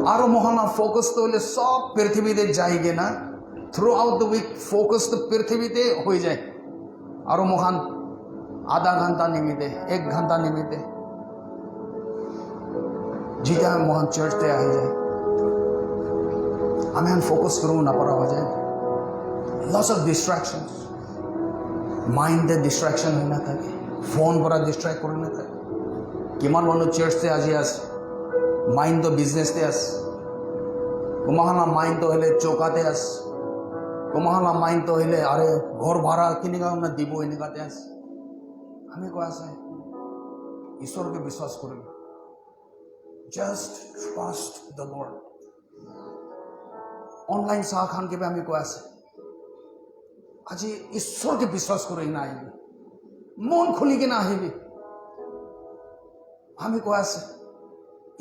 आरो मोहना फोकस तो ले सब पृथ्वी दे जाएगे ना throughout the week focus तो पृथ्वी दे हो जाए आरो मोहन आधा घंटा निमित्ते 1 घंटा निमित्ते जीता मोहन चर्च ते आ जाए हमें फोकस करूँ ना पड़ा हो जाए loss of distractions mind they distraction होना था फोन पर डिस्ट्रैक्ट करना था किमान मानो चर्च ते आज आस माइंड तो बिजनेस ते आस कुमाहला माइंड तो हेले चौकाते आस कुमाहला माइंड तो हेले अरे घर भाड़ा किनेगा ना दीबो इनेगा ते आस हमें को आस है ईश्वर के विश्वास करेंगे just trust the Lord online साह खान के पे हमें को आस आज ईश्वर के विश्वास करो ना आएगी मन खुली के ना आएगी हमें को आस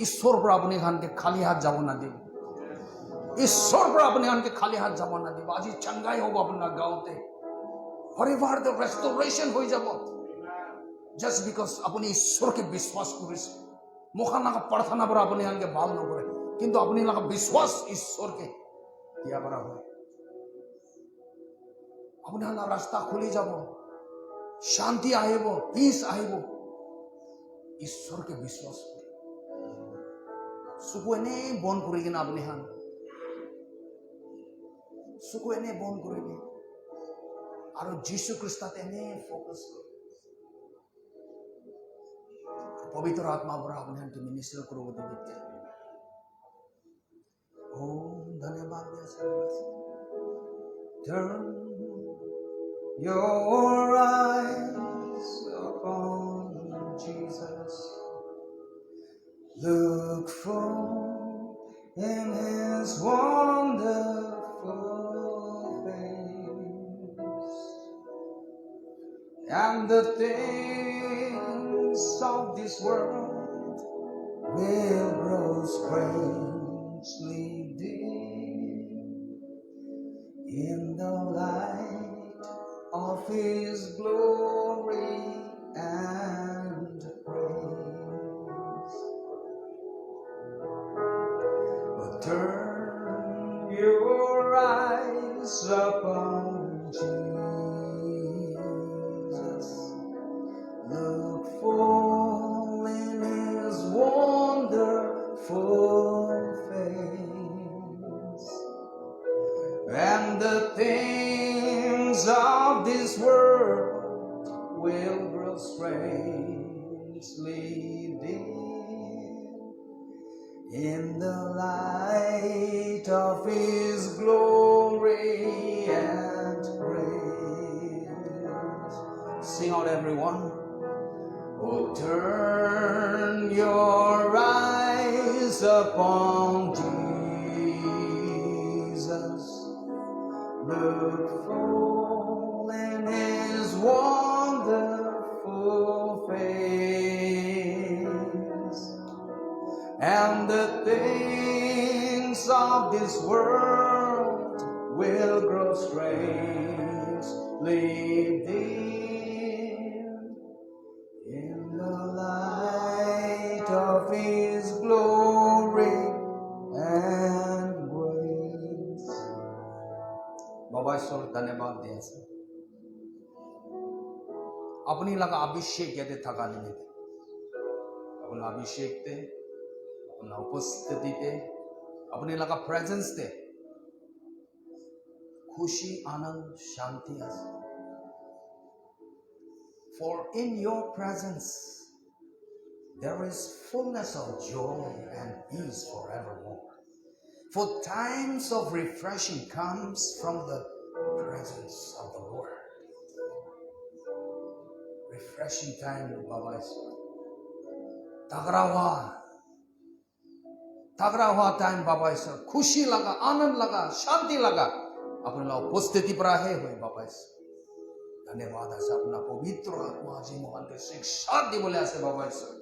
ईश्वर पर अपने खान के खाली हाथ जाबो ना दी ईश्वर पर अपने खान के खाली हाथ जाबो ना दी आज चंगाई होगा अपना गाँवते परिवार तो रेस्टोरेशन हो जाबो जस्ट बिकॉज अपने ईश्वर के विश्वास करे मुखाना का प्रार्थना पर अपने खान के बाल न करे किंतु अपने लगा विश्वास ईश्वर के किया बड़ा हुए अपने हाना रास्ता खुली जाबो शांति आएबो पीस आएबो ईश्वर के विश्वास सुकुएने बन करेगी ना अपने हान सुकुएने बन करेगी और जीसु ख्रिस्ताते ने फोकस पवित्र आत्मा पर अपने हान के मिनिस्टर करो वो देखते ओ धन्यवाद Turn your eyes upon Jesus. Look full in His wonderful face, and the things of this world will grow strangely dim in the light of His glory and praise. But turn your eyes upon Jesus. Look full in His wonderful face, and the things of this world will grow strangely dim in the light of His glory and praise. Sing out, everyone. Oh, turn your eyes upon Jesus. Look full in His wonderful face, and the things of this world will grow strangely dim in the light of His glory and grace. Baba Ishwar धन्यवाद दिया से अपनी लगा अभिषेक कहते थका नहीं थे अपना अभिषेक थे अपना उपस्थिति थे अपने लगा प्रेजेंस थे खुशी आनंद शांति आस for in your presence there is fullness of joy and peace forevermore. For times of refreshing comes from the presence of the Lord. Refreshing time, Baba Ishwar. तगड़ा हुआ टाइम बाबा ईश्वर खुशी लगा आनंद लगा शांति लगा अपने लोग उपस्थिति पर आए हुए बाबा ईश्वर धन्यवाद ऐसे अपना पवित्र आत्मा जी मोहन के शिक्षा दी बोले ऐसे बाबा ईश्वर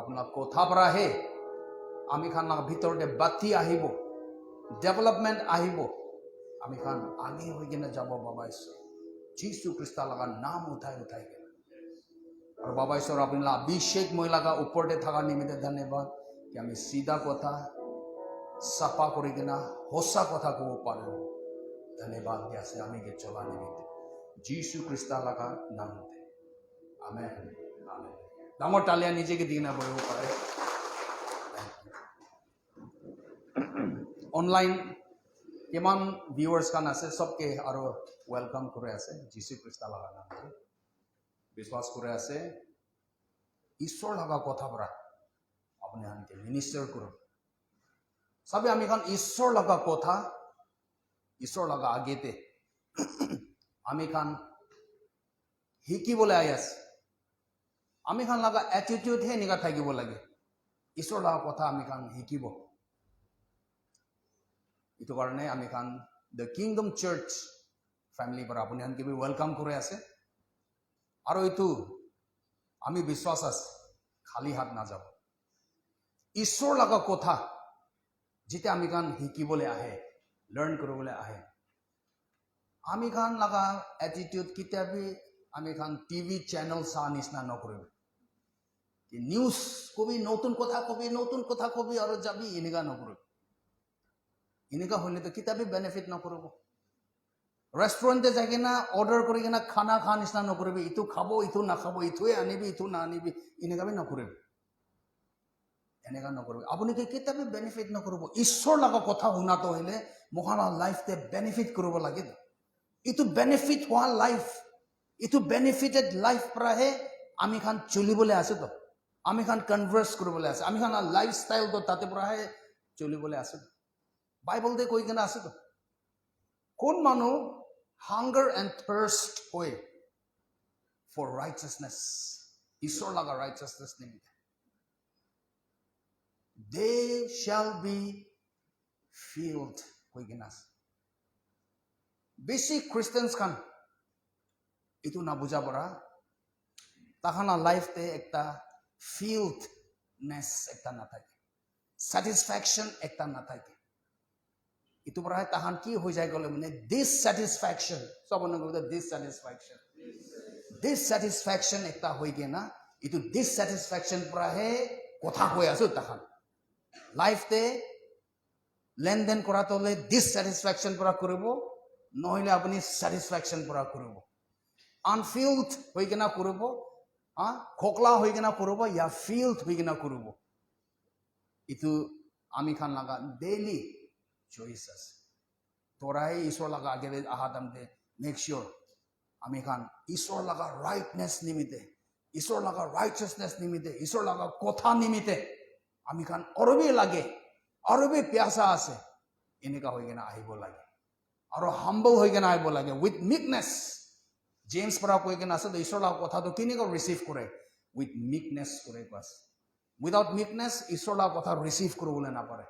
अपना कोथा पर आए आमी खान ना भीतर दे बाती आहिबो डेवलपमेंट आहिबो आमी खान आगे होगी ना जाबो बाबा ईश्वर जीसु ख्रिस्ता लगा नाम उठाए के और बाबा ईश्वर अपने अभिषेक महिला का ऊपर दे थका निमित्त धन्यवाद कि हमें सीधा कोथा साफा करी किना होसा कथा को पारो धन्यवाद दिया से आमी के चला निमित्ते जीसु ख्रिस्ता लगा नाम दे आमेन आमेन दामो टालिया नीचे के दीना बड़े पारे ऑनलाइन किमान व्यूअर्स का नासे सबके आरो वेलकम करे आसे जीसु ख्रिस्ता लगा नाम दे विश्वास करे आसे ईश्वर लगा कथा बरा अपने हान के मिनिस्टर करो सभी आमी खान ईश्वर लगा कथा ईश्वर लगा आगे ते आमी खान हिकी बोले आयास आमी खान लगा एटीट्यूड है निका थाकी बोला लगे ईश्वर लगा कथा आमी खान हिकी बो इतो करने आमी खान द किंगडम चर्च फैमिली पर अपने हान के भी वेलकम करे आसे आरो इतो आमी विश्वास आस खाली हाथ ना जाओ ईश्वर लगा कथा जिते आमी खान हिकी बोले आहे लर्न करो बोले आहे आमी खान लगा एटीट्यूड किते भी आमी खान टीवी चैनल सा निस्ना न करो कि न्यूज़ को भी नतून कथा को भी और जाबी इनिका न करो इनिका होले तो किते भी बेनिफिट न करो रेस्टोरेंट जाके ना ऑर्डर करी ना खाना खा निस्ना न करो इतु खाबो इतु ना खाबो इतुए आनिबी इतु ना आनिबी इनिका भी न करो এনেকা নকৰিব আপুনি কেতিয়াবা বেনিফিট নকৰিব ঈশ্বৰ লগা কথা শুনা তো হলে মহানা লাইফ তে বেনিফিট কৰিব লাগে ইটো বেনিফিট হোৱা লাইফ ইটো বেনিফিটেড লাইফ পৰাহে আমি খান চলিবলৈ আছে তো আমি খান কনভাৰ্স কৰিবলৈ আছে আমি খান লাইফ ষ্টাইল তো তাতে পৰাহে চলিবলৈ আছে বাইবেল দে কৈ কেনে আছে তো কোন মানুহ হাংগাৰ এণ্ড থাৰ্ষ্ট হয় ফৰ ৰাইটাছনেছ ঈশ্বৰ লগা ৰাইটাছনেছ নিমিত্তে they shall be filled hoiginas basic Christians kan itu na buja bara tahana life te ekta filledness ekta na thake satisfaction ekta na thake itu bara tahan ki hoi jay gole mane dissatisfaction sabone gole dissatisfaction ekta hoi gena itu dissatisfaction para he kotha hoi asu tahan life ते लेन then करा तो ले dissatisfaction पूरा करिबो नहले अपनी satisfaction पूरा करिबो अनफिल्ड होई केना करिबो खोखला होई केना करिबो या फील्ड होई केना करिबो इतु आमी खान लगा डेली चॉइसेस तोराई ईश्वर लगा आगे आहादम दे मेक श्योर आमी खान ईश्वर लगा राइटनेस निमिते ईश्वर लगा राइटियसनेस निमिते ईश्वर लगा कथा निमिते आमी खान और भी लगे और भी प्यासा आसे इनका होई केना आइबो लागे और हम्बल होई केना आइबो लागे विथ मीकनेस जेम्स परा कोई केना आसे तो ईश्वर ला कथा तो किने को रिसीव करे विथ मीकनेस करे बस विदाउट मीकनेस ईश्वर ला कथा रिसीव करो बोले ना पारे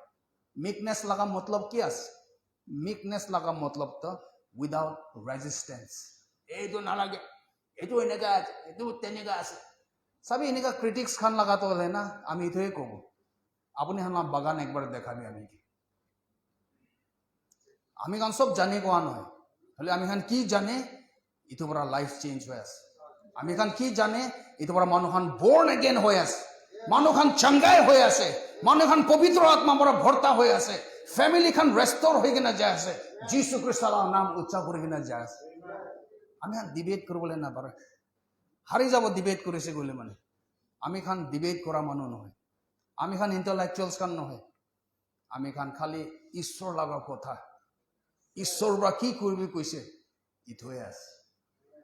मीकनेस लगा मतलब की आस मीकनेस लगा मतलब तो विदाउट रेजिस्टेंस ए तो ना लगे ए तो इनेका ए तो तेनेका आसे सभी इनका क्रिटिक्स खान लगा तो है ना आमी तो को अपने हम बागान एक बार देखा भी आमी खान सब जाने को आन है आमी खान की जाने इतो बड़ा लाइफ चेंज हो आमी खान की जाने इतो बड़ा मानु खान बोर्न अगेन हो मानु खान चंगाई हो मानु खान पवित्र आत्मा बड़ा भरता हो फैमिली खान रेस्टोर हो किना जाए जीसु ख्रिस्टर नाम उच्चा कर किना जाए आमी खान डिबेट करबले ना पारे हारी যাব डिबेट करेছে গলে মানে আমি খান डिबेट करा मानु নহয় আমি খান ইন্টেলেকচুয়ালস খান নহয় আমি খান খালি ঈশ্বর লাগা কথা ঈশ্বর বা কি করবি কইছে ইথই আছে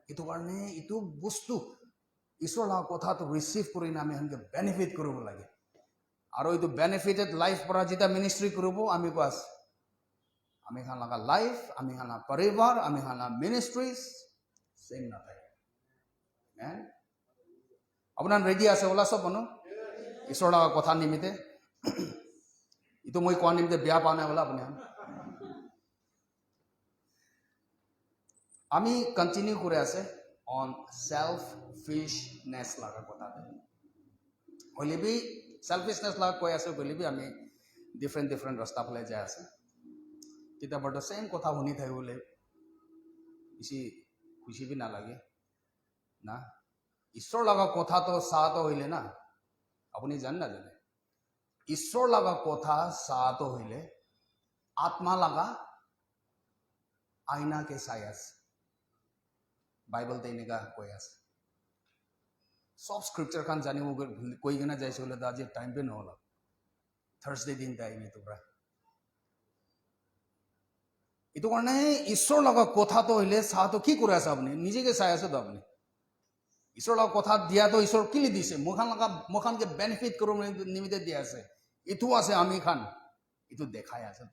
ইটো কারণে ইটো বস্তু ঈশ্বর লাগা কথা তো রিসিভ করি না আমি হানকে বেনিফিট করব লাগে আর ওই তো বেনিফিটেড লাইফ পড়া যেটা মিনিস্ট্রি করব আমি পাস আমি খান লাগা লাইফ আমি খান পরিবার আমি খান মিনিস্ট্রিজ সেম না থাকে আপনার রেডি আছে ওলা সব বনো ঈশ্বর লগা কথা নিমিতে ইটো মই কোৱা নিমিতে বেয়া পাও নাই ওলা আপুনি আমি কন্টিনিউ করে আছে অন সেলফিশনেস লগা কথা হইলে বি সেলফিশনেস লগা কৈ আছে হইলে বি আমি ডিফারেন্ট রাস্তা ফলে যাই আছে তেতিয়া বড় সেম কথা শুনি থাকিবলে বেশি খুশি বি না লাগে ना ईश्वर लगा कथा तो सा तो होइले ना अपनी जान ना जाने ঈশ্বৰ লগা কথা চাওঁতে হইলে আত্মা লগা আইনাকে চাই আছে বাইবেলতে এনেকা কৈ আছে সব স্ক্রিপ্চার খান জানিব কৈ কিনে যাইছে হলে তো আজি টাইম পে নহল থার্সডে দিন তাই নি তোমরা এইটো কাৰণে ঈশ্বৰ লগা কথাটো হইলে চাওঁতে কি কৰে আছে আপনি নিজেকে চাই আছে তো আপনি ঈশ্বৰ লগা কথা দিয়াতো ঈশ্বৰ কিলি দিছে মোখানকে বেনিফিট করো নিমিত্তে দিয়া আছে ইটো আছে আমি খান ইটো দেখাই আছে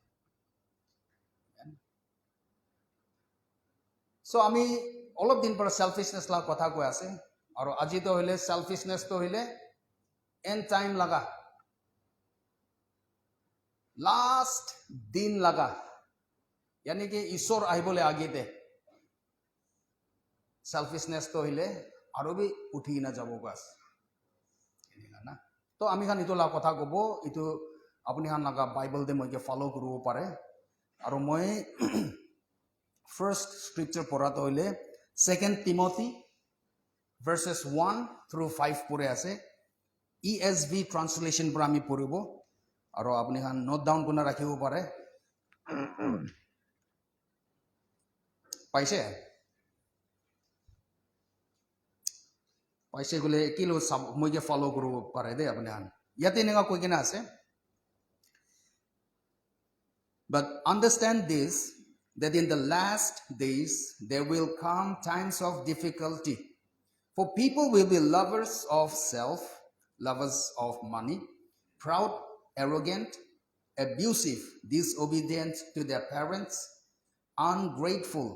সো আমি অলপ দিন পৰা সেলফিশনেস লগা কথা কৈ আছে আৰু আজি তো হইলে সেলফিশনেস তো হইলে এন্ড টাইম লগা লাস্ট দিন লগা यानी कि ईश्वर आइबले आगे सेल्फिशनेस तो हिले और भी उठी ना जाबो गास ना तो आमी खान इतो ला कथा कब इतो अपनी खान लगा बाइबल दे मैं फॉलो करब पारे और मैं फर्स्ट स्क्रिप्चर पढ़ा तो हिले 2 Timothy verses 1 through 5 पढ़े आसे ESV ट्रांसलेशन पर आमी पढ़ब और अपनी खान नोट डाउन करना रखिब पारे পাইছে পাইছে গলে কিলো মই যে ফলো করব পারে দে আপনি হান ইয়াতে নেগা কই কেনা আছে but understand this that in the last days there will come times of difficulty for people will be lovers of self lovers of money proud arrogant abusive disobedient to their parents ungrateful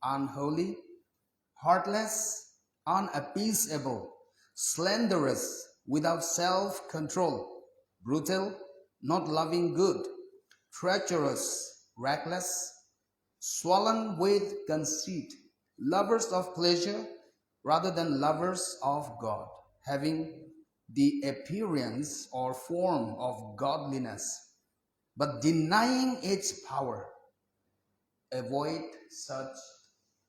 unholy, heartless, unappeasable, slanderous, without self-control, brutal, not loving good, treacherous, reckless, swollen with conceit, lovers of pleasure rather than lovers of God, having the appearance or form of godliness, but denying its power. Avoid such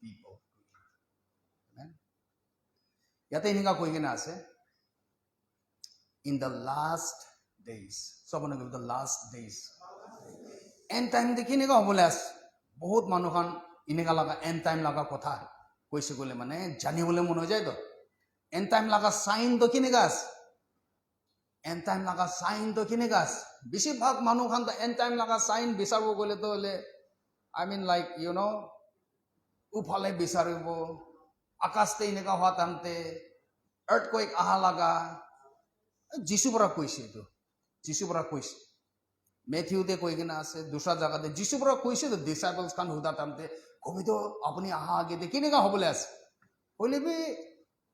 people. Amen. Yate hinga koi kena ase in the last days. Someone give the last days. End time dekhi nega hobole as bahut manu khan inega laga end time laga kotha koise gole mane jani bole mon hoy jay to end time laga sign to kinega as end time laga sign to kinega as beshi bhag manu khan to end time laga sign bisarbo gole to le I mean like you know उफाले बिचारिबो आकाशते इनेका हुआ तामते earthquake आहा लगा जिसु बरा कोइसे तो जिसु बरा कोइसे Matthew दे कोई ना से दूसरा जगह दे जिसु बरा कोइसे तो डिसाइपल्स खान हुदा तामते कभी तो अपनी आहा आगे दे किनेका होबले आस होले भी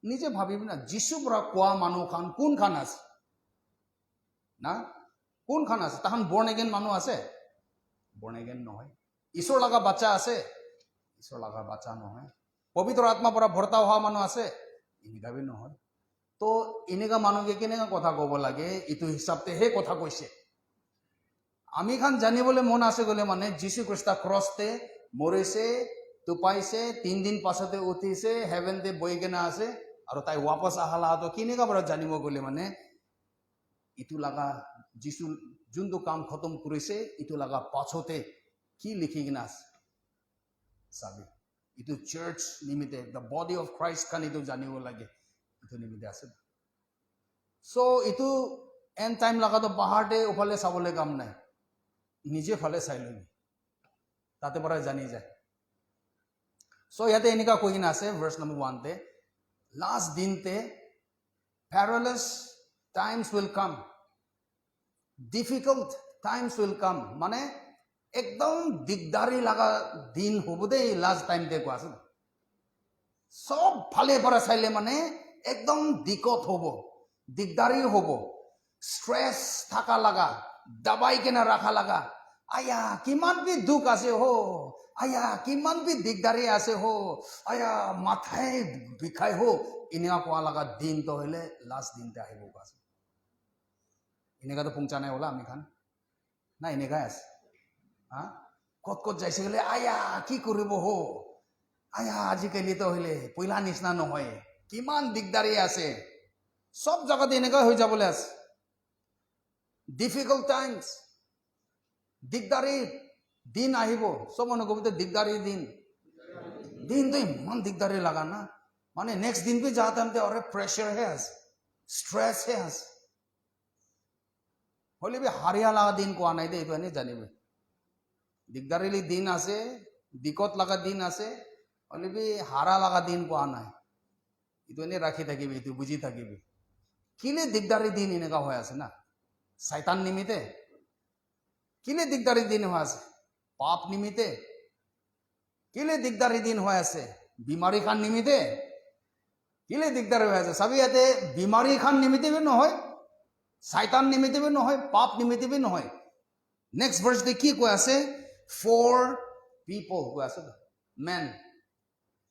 निजे भाबी ना जिसु बरा कोआ मानु खान कोन खान आस ना कोन खान आस तहन born again मानु आसे born again নহয় ईश्वर लगा बच्चा आसे ईश्वर लगा बच्चा নহয় पवित्र आत्मा पर भरता हुआ मानु आसे इनेका भी নহয় तो इनेका मानु के केनेका कथा कब लागे इतु हिसाबते हे कथा কৈছে আমি খান জানিবলে মন আছে গলে মানে যিশু খ্রিস্ট ক্রসতে মরেছে তুপাইছে 3 দিন পাছতে উঠিছে হেভেন দে বই কেনা আছে আর তাই वापस আহালা তো কিনেকা বড় জানিব গলে মানে ইতু লাগা যিশু জুন্দু কাম খতম করেছে ইতু লাগা পাছতে কি লিখি কিনা আছে সাবি ইতু চার্চ নিমিতে দ্য বডি অফ ক্রাইস্ট খান ইতু জানিব লাগে ইতু নিমিতে আছে সো ইতু এন্ড টাইম লাগা তো পাহাড়ে ওফালে চাবলে কাম নাই নিজে ফালে চাই লবি তাতে পৰা জানি যায় সো ইয়াতে এনেকা কৈ কিনা আছে ভার্স নাম্বার 1 তে লাস্ট দিনতে perilous times will come difficult times will come মানে একদম দিগদারি লাগা দিন হব দে লাস্ট টাইম দে কো আছে সব ফালে পৰা চাইলে মানে একদম দিকত হব দিগদারি হব স্ট্রেস থাকা লাগা दबाई के ना रखा लगा आया किमान भी दुख आसे हो आया किमान भी दिगदारी आसे हो आया माथाए बिखाय हो इनेका कोआ लगा दिन तो हेले लास्ट दिन ते आइबो गास इनेका तो पुंचा नाही होला आमी खान ना इनेका आस हां कत कत जाइसे गेले आया की करिब हो आया आजिकाली तो हेले पहिला निसना নহয় किमान दिगदारी आसे सब जगह इनेका হৈ যাবলে আছে ডিফিকাল্ট টাইমছ, দিগদাৰী দিন আহিব। চব মানুহ ক'ব দিগদাৰী দিনটো ইমান দিগদাৰী লগা না, মানে নেক্সট দিন भी जाते हमते और प्रेशर है स्ट्रेस है হলে भी হাৰিয়া লগা দিন কোৱা নাই দে, এইটো এনে জানিবি। দিগদাৰী দিন আছে, দিকত লগা দিন আছে, হলে भी হাৰা লগা দিন কোৱা নাই। এইটো এনে ৰাখি থাকিবি, এইটো বুজি থাকিবি। কিলে দিগদাৰী দিন এনেকা হৈ আছে না, শয়তান নিমিতে। কিলে দিগদাৰী দিন হৈ আছে, পাপ নিমিতে। কিলে দিগদাৰী দিন হৈ আছে, বিমাৰী খান নিমিতে। কিলে দিগদাৰী হৈ আছে, চাবি ইয়াতে বিমাৰী খান নিমিতে भी নহয়, শয়তান নিমিতে भी নহয়, পাপ নিমিতে भी নহয়। নেক্সট ভাৰ্সতে কি কৈ আছে, ফৰ পিপল কৈ আছে,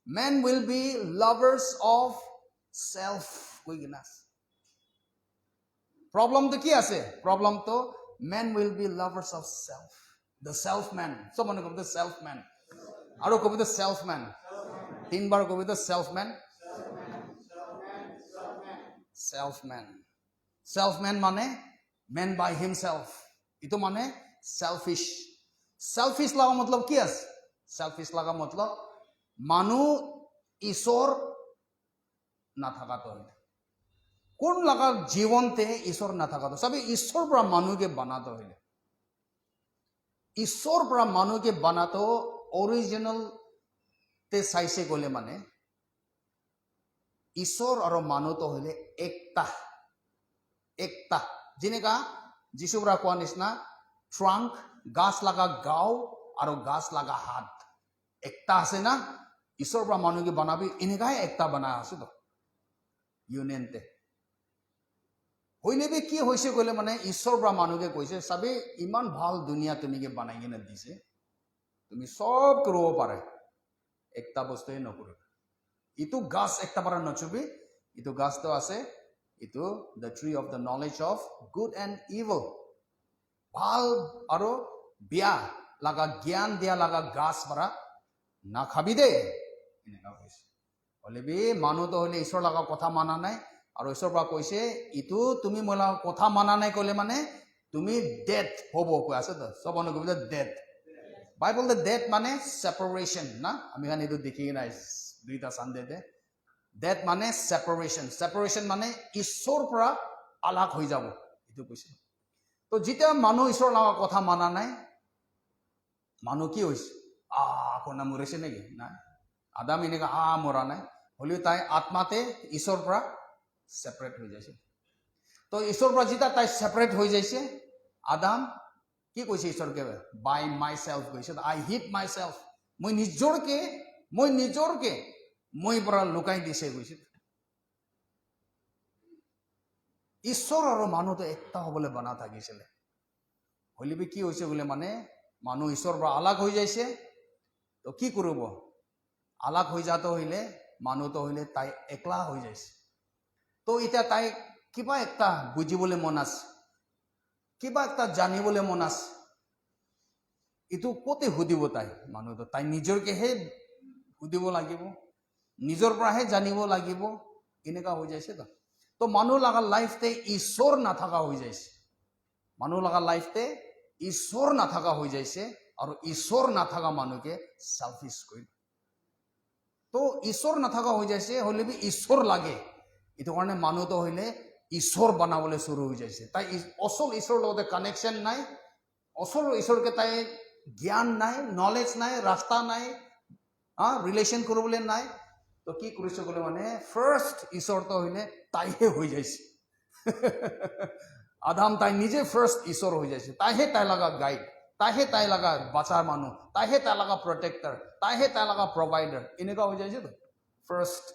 men will be lovers of self কৈ কিনা আছে। প্ৰব্লেমটো কি আছে, প্ৰব্লেমটো men will be lovers of self, the self man। চব মানুহ ক'ব self man, আৰু ক'ব self man, তিনবাৰ ক'ব self man। self man মানে man by himself, ইটো মানে selfish লগা মতলব কি আছে, selfish লগা মতলব মানুহ ঈশ্বৰ নাথাকাটো। কোন লগা জীৱনতে ঈশ্বৰ নাথাকাটো, চাবি ঈশ্বৰ পৰা মানুহকে বনাতো হইলে, ঈশ্বৰ পৰা মানুহকে বনাতো অৰিজিনাল তে চাইছে গলে মানে ঈশ্বৰ আৰু মানুহটো হইলে একটা। যেনেকা যিশু পৰা কোৱা নিচিনা ট্ৰাংক, গাছ লগা গাও আৰু গাছ লগা হাত একটা আছে না। ঈশ্বৰ পৰা মানুহকে বনাবি, এনেকাই একটা বনাই আছে তো ইউনিয়নতে। হইলে কি হৈছে গলে মানে ঈশ্বৰ পৰা মানুহকে কৈছে, চাবি ইমান ভাল দুনিয়া তুমিকে বনাই কিনে দিছে, তুমি সব কৰিব পাৰে, একটা বস্তুৱে নকৰিবা। ইটো গাছ একটা পৰা নচুবি, ইটো গাছটো আছে, ইটো the tree of the knowledge of good and evil, ভাল আৰু বেয়া লগা জ্ঞান দিয়া লগা গাছ পৰা নাখাবি দে, এনেকা কৈছে। হলে বি মানুহটো হলে ঈশ্বৰ লগা কথা মানা নাই, আৰু ঈশ্বৰৰ পৰা কৈছে ইটো তুমি মোৰ লগত কথা মানা নাই ক'লে মানে তুমি ডেথ হ'ব কৈ আছে তো। চব মানুহ ক'ব ডেথ। বাইবল ডেথ মানে সেপাৰেশ্যন না, আমি খান এইটো দেখি নাই দুইটা চানডেতে। ডেথ মানে সেপাৰেশ্যন মানে ঈশ্বৰৰ পৰা আলাগ হৈ যাব, এইটো কৈছে। তো যেতিয়া মানুহ ঈশ্বৰৰ লগত কথা মানা নাই, মানুহ কি হৈছে, কোনা মৰিছে নেকি, নাই আদাম এনেকা মৰা নাই, হলেও তাই আত্মাতে ঈশ্বৰৰ পৰা সেপাৰেট হৈ যাইছে। তো ঈশ্বৰৰ পৰা যেতিয়া তাই সেপাৰেট হৈ যাইছে, আদাম কি কৈছে ঈশ্বৰকে, বাই মাই সেল্ফ কৈছে, আই হিট মাই সেল্ফ, মই নিজৰকে মই পৰা লুকাই দিছে কৈছে। ঈশ্বৰ আৰু মানুহটো একটা হবলৈ বনা থাকিছিলে, হলিবি কি হৈছে বোলে মানে মানুহ ঈশ্বৰৰ পৰা আলাগ হৈ যাইছে। তো কি কৰিব, আলাগ হৈ যাতে হইলে মানুহটো হইলে তাই একলা হৈ যাইছে। তো এতিয়া তাই কিবা একটা বুজিবলৈ মন আছে, কিবা একটা জানিবলৈ মন আছে, এইটো কতে সুধিব তাই, মানুহটো তাই নিজৰকেহে সুধিব লাগিব, নিজৰ পৰাহে জানিব লাগিব, এনেকা হৈ যাইছে। তো মানুহ লগা লাইফতে ঈশ্বৰ নাথাকা হৈ যাইছে, মানুহ লগা লাইফতে ঈশ্বৰ নাথাকা হৈ যাইছে, আৰু ঈশ্বৰ নাথাকা মানুহকে সেলফিশ কৈ। তো ঈশ্বৰ নাথাকা হৈ যাইছে, হলে বি ঈশ্বৰ লাগে, এইটো কাৰণে মানুহটো হইলে ঈশ্বৰ বনাবলৈ শুৰু হৈ যাইছে। তাই অসল ঈশ্বৰৰ লগতে কানেকশ্যন নাই, অসল ঈশ্বৰকে তাই জ্ঞান নাই, নলেজ নাই, ৰাস্তা নাই, ৰিলেশ্যন কৰিবলৈ নাই। তো কি কৰিছে গলে মানে ফাৰ্ষ্ট ঈশ্বৰটো হইলে তাইহে হৈ যাইছে। আদাম তাই নিজে ফাৰ্ষ্ট ঈশ্বৰ হৈ যাইছে, তাইহে তাই লগা গাইড, তাইহে তাই লগা বাচাৰ মানুহ, তাইহে তাই লগা প্ৰটেক্টৰ, তাইহে তাই লগা প্ৰভাইডাৰ, এনেকা হৈ যাইছে তো ফাৰ্ষ্ট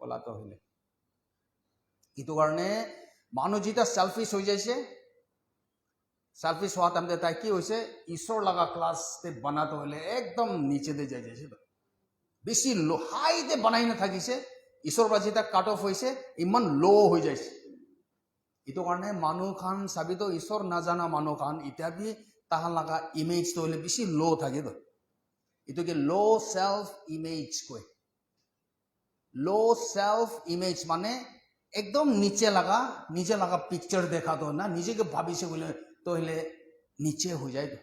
বলাটো হইলে। এইটো কাৰণে মানুহ যেতিয়া সেলফিশ হৈ যাইছে, সেলফিশ হওয়া টাইমতে তাই কি হৈছে, ঈশ্বৰ লগা ক্লাছতে বনাটো হলে একদম নিচেতে যাই যাইছে, বেছি লো হাইতে বনাই নাথাকিছে। ঈশ্বৰ পৰা যেতিয়া কাট অফ হৈছে ইমান লো হৈ যাইছে। এইটো কাৰণে মানুহ খান চাবিতো ঈশ্বৰ নাজানা মানুহ খান এতিয়া বি তাহার লগা ইমেজটো হলে বেছি লো থাকে। তো এইটোকে লো সেলফ ইমেজ কয়। লো সেলফ ইমেজ মানে एकदम नीचे लगा पिक्चर देखा तो ना नीचे के भाभी से बोले तो हिले नीचे हो जाए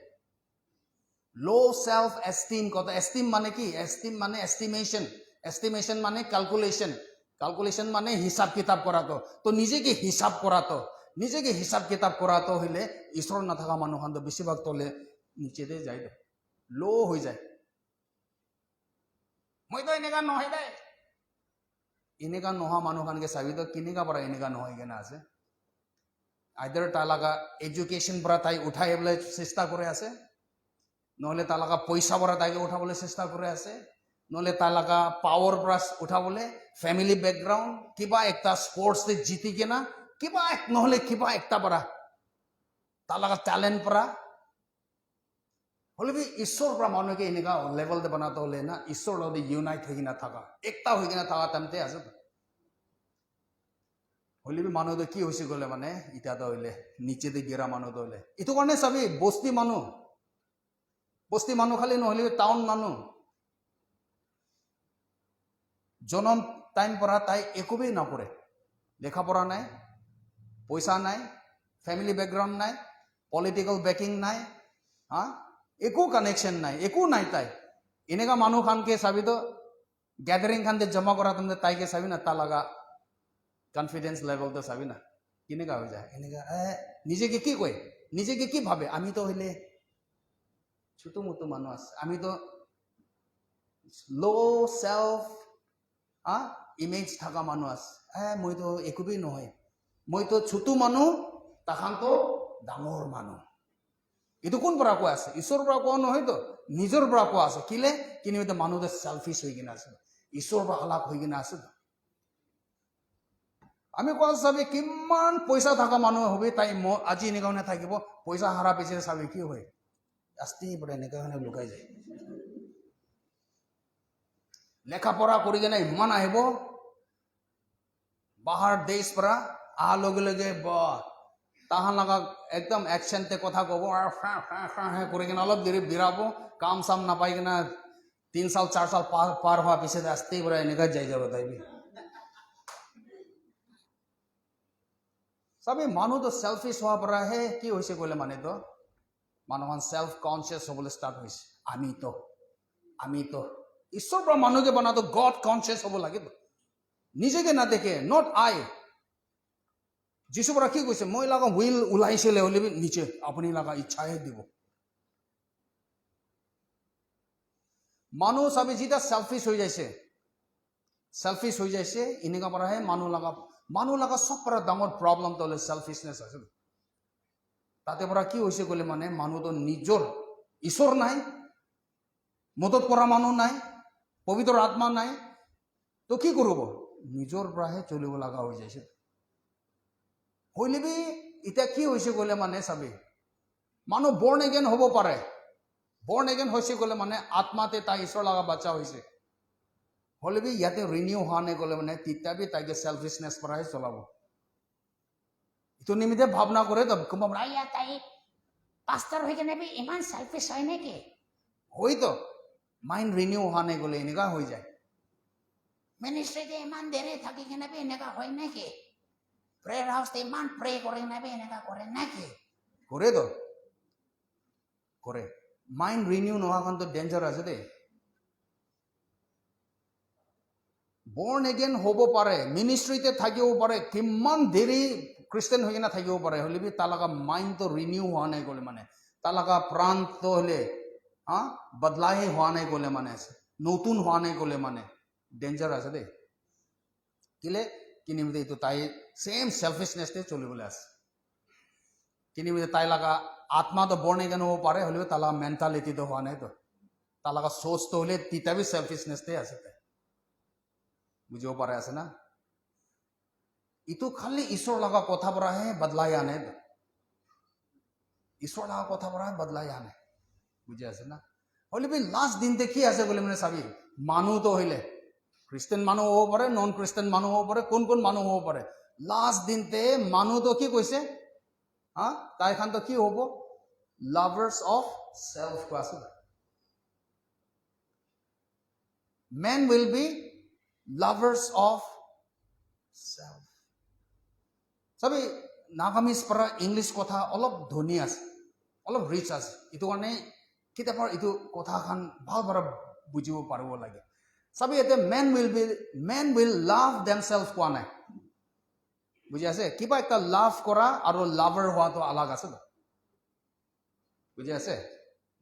लो सेल्फ एस्टीम कत एस्टीम माने की एस्टीम माने एस्टिमेशन माने कैलकुलेशन माने हिसाब किताब करा तो निजे के हिसाब करा तो निजे के हिसाब किताब करा तो हिले ईश्वर ना थका मानु खान तो बेसिभाग तले नीचे दे जाए लो हो जाए मैं तो इनेका নহয় दे इनेका नहा मानु खान के साबी तो किनेका परा इनेका নহয় के ना आसे आइदर तालाका एजुकेशन परा ताई उठाए बोले चेष्टा करे आसे নহলে तालाका पैसा परा ताई उठाबले चेष्टा करे आसे নহলে तालाका पावर परा उठाबले फैमिली बैकग्राउंड किबा एकता स्पोर्ट्स ते जीती के ना किबा एक নহলে किबा एकता परा तालाका टैलेंट परा होले भी ईश्वर परा मानु के इनेका लेवल दे बनाता होले ना ईश्वर लोदे यूनाइट होगी ना थाका एकता होगी ना थाका तमते आसे होले भी मानु तो की होइसे गले माने इटा तो होले नीचे दे गिरा मानु तो होले इतो करने सभी बस्ती मानु खाली নহলে टाउन मानु जन्म टाइम परा ताई एकोबे ना पड़े लेखा पढ़ा नाय पैसा नाय फैमिली बैकग्राउंड नाय पॉलिटिकल बैकिंग नाय हाँ एको कनेक्शन नाय एको नाय ताई इनेका मानु खान के साबी तो गैदरिंग खान दे जमा करा तुमने ताई के साबी ना तालागा कॉन्फिडेंस लेवल तो साबी ना किनेका हो जाए इनेका निजे के की कोई निजे के की भावे आमी तो हइले छोटो मोटो मानु आसे आमी तो लो सेल्फ इमेज थाका मानु आसे मैं तो एकोबे নহয় मैं तो छोटो मानु ताखान तो डांगर मानु इतो कोन परा को आसे ईश्वर परा को নহয় तो निजर परा को आसे किले किनि तो मानु तो सेल्फिश होई किना आसे ईश्वर परा अलग होई किना आसे आमी को साबे किमान पैसा थाका मानु होबे ताई আজি निगावने থাকিব पैसा हारा पिछे साबे की होय आस्ती पड़े निगावने लुकाई जाय लेखा पढ़ा करी के इमान आहिब बाहर देश परा आ लगे लगे ताहान लगा एकदम एक्शन ते कथा कब करी के अलग देरी बिराब काम साम नापाई के 3 साल 4 साल पार हुआ पीछे आस्ते पड़ा एनेका जाई जाब ताई सभी मानु तो सेल्फिश हुआ पड़ा है कि होइसे गले माने तो मानुखान सेल्फ कॉन्शियस होबले स्टार्ट होइसे आमी तो ईश्वर पर मानु के बना तो गॉड कॉन्शियस होब लगे तो निजे के ना देखे नॉट आई जिसु पर की কৈছে মই লাগা হুইল উলাইছিলে হলে নিচে আপনি লাগা ইচ্ছাহে দিব मानु सभी जिता सेल्फिश हो जाइसे इनेका पर है मानु लगा सब पर डांगर प्रॉब्लम तो सेल्फिशनेस আছে ताते पर की होइसे গলে মানে मानु तो निजर ईश्वर নাই मदद करा मानु নাই पवित्र आत्मा নাই तो की करब निजर प्राहे चलिब लगा हो जाइसे हইলে भी इता की होइसे गले माने सभी मानु बर्न अगेन होब पारे बर्न अगेन होइसे गले माने आत्माते ता ईश्वर लगा बच्चा होइसे हলে भी याते रिन्यू हाने गले माने तिता भी ताके सेल्फिशनेस प्राहे चलाबो इतो निमित्ते भावना करे तो कुमा आया ताई पास्टर होई के भी इमान सेल्फिश হয় নাকি होई तो माइंड रिन्यू हाने गले इनेका हो जाए मिनिस्ट्री ते इमान देरे থাকি के भी इनेका হয় নাকি प्रेयर हाउस ते इमान प्रे करे भी इनेका करे নাকি करे तो करे माइंड रिन्यू नहा खान तो डेंजर আছে दे बर्न अगेन होबो पारे मिनिस्ट्री ते থাকিও पारे किमान देरी क्रिश्चियन होई ना থাকিও पारे हले भी तालाका माइंड तो रिन्यू हुआ नहीं गले माने तालाका प्राण तो हले हाँ बदलाही हुआ नहीं गले माने नतून हुआ नहीं गले माने डेंजर আছে दे किले किनिमिते तो ताई सेम सेल्फिशनेस ते चलिबले আছে किनिमिते ताई लगा आत्मा तो बर्न अगेन हो पारे हले ताला मेंटालिटी तो हुआ नहीं तो तालाका सोच तो हले तीता भी सेल्फिशनेस ते আছে बुझो पारे আছে ना इतो खाली ईश्वर लगा कथा परा है बदलाई आने ईश्वर लगा कथा परा है बदलाई आने बुझे আছে ना हले भी लास्ट दिन ते की আছে बोले मैंने साबी मानु तो हइले क्रिश्चियन मानु हो पारे नॉन क्रिश्चियन मानु हो पारे कोन कोन मानु हो पारे लास्ट दिन ते मानु तो की কৈছে हाँ ताई खान तो की होबो lovers of self class men will be lovers of self চাবি নাগামিজ পৰা ইংলিছ কথা অলপ ধনী আছে অলপ ৰিচ আছে এইটো কাৰণে কেতিয়াবা এইটো কথাখন ভালদৰে বুজিব পাৰিব লাগে চাবি এতিয়া মেন উইল লাভ দেমছেল্ফ কোৱা নাই বুজি আছে কিবা একটা লাভ কৰা আৰু লাভাৰ হোৱাটো আলাগ আছে বুজি আছে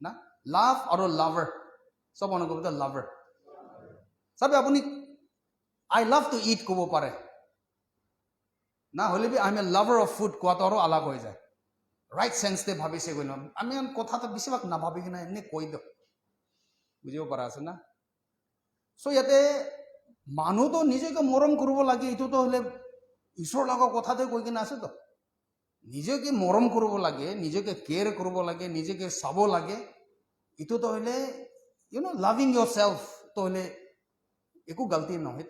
না লাভ আৰু লাভাৰ সব অনুকূলতে লাভাৰ চাবি আপুনি আই লাভ টু ইট ক'ব পাৰে না হলে be I am a lover of food কোৱাটো আৰু আলাগ হৈ যায় ৰাইট চেন্সতে ভাবিছে গৈ আমি কথাটো বেছিভাগ নাভাবি কিনে এনে কৈ দিওঁ বুজিব পৰা আছে না চ' ইয়াতে মানুহটো নিজকে মৰম কৰিব লাগে এইটোতো হ'লে ঈশ্বৰৰ লগত কথাতে কৈ কিনে আছে তো নিজকে মৰম কৰিব লাগে নিজকে কেয়াৰ কৰিব লাগে নিজকে চাব লাগে এইটোতো হ'লে লাভিং ইয়ৰ চেল্ফ তো হ'লে একো গলতি নহয়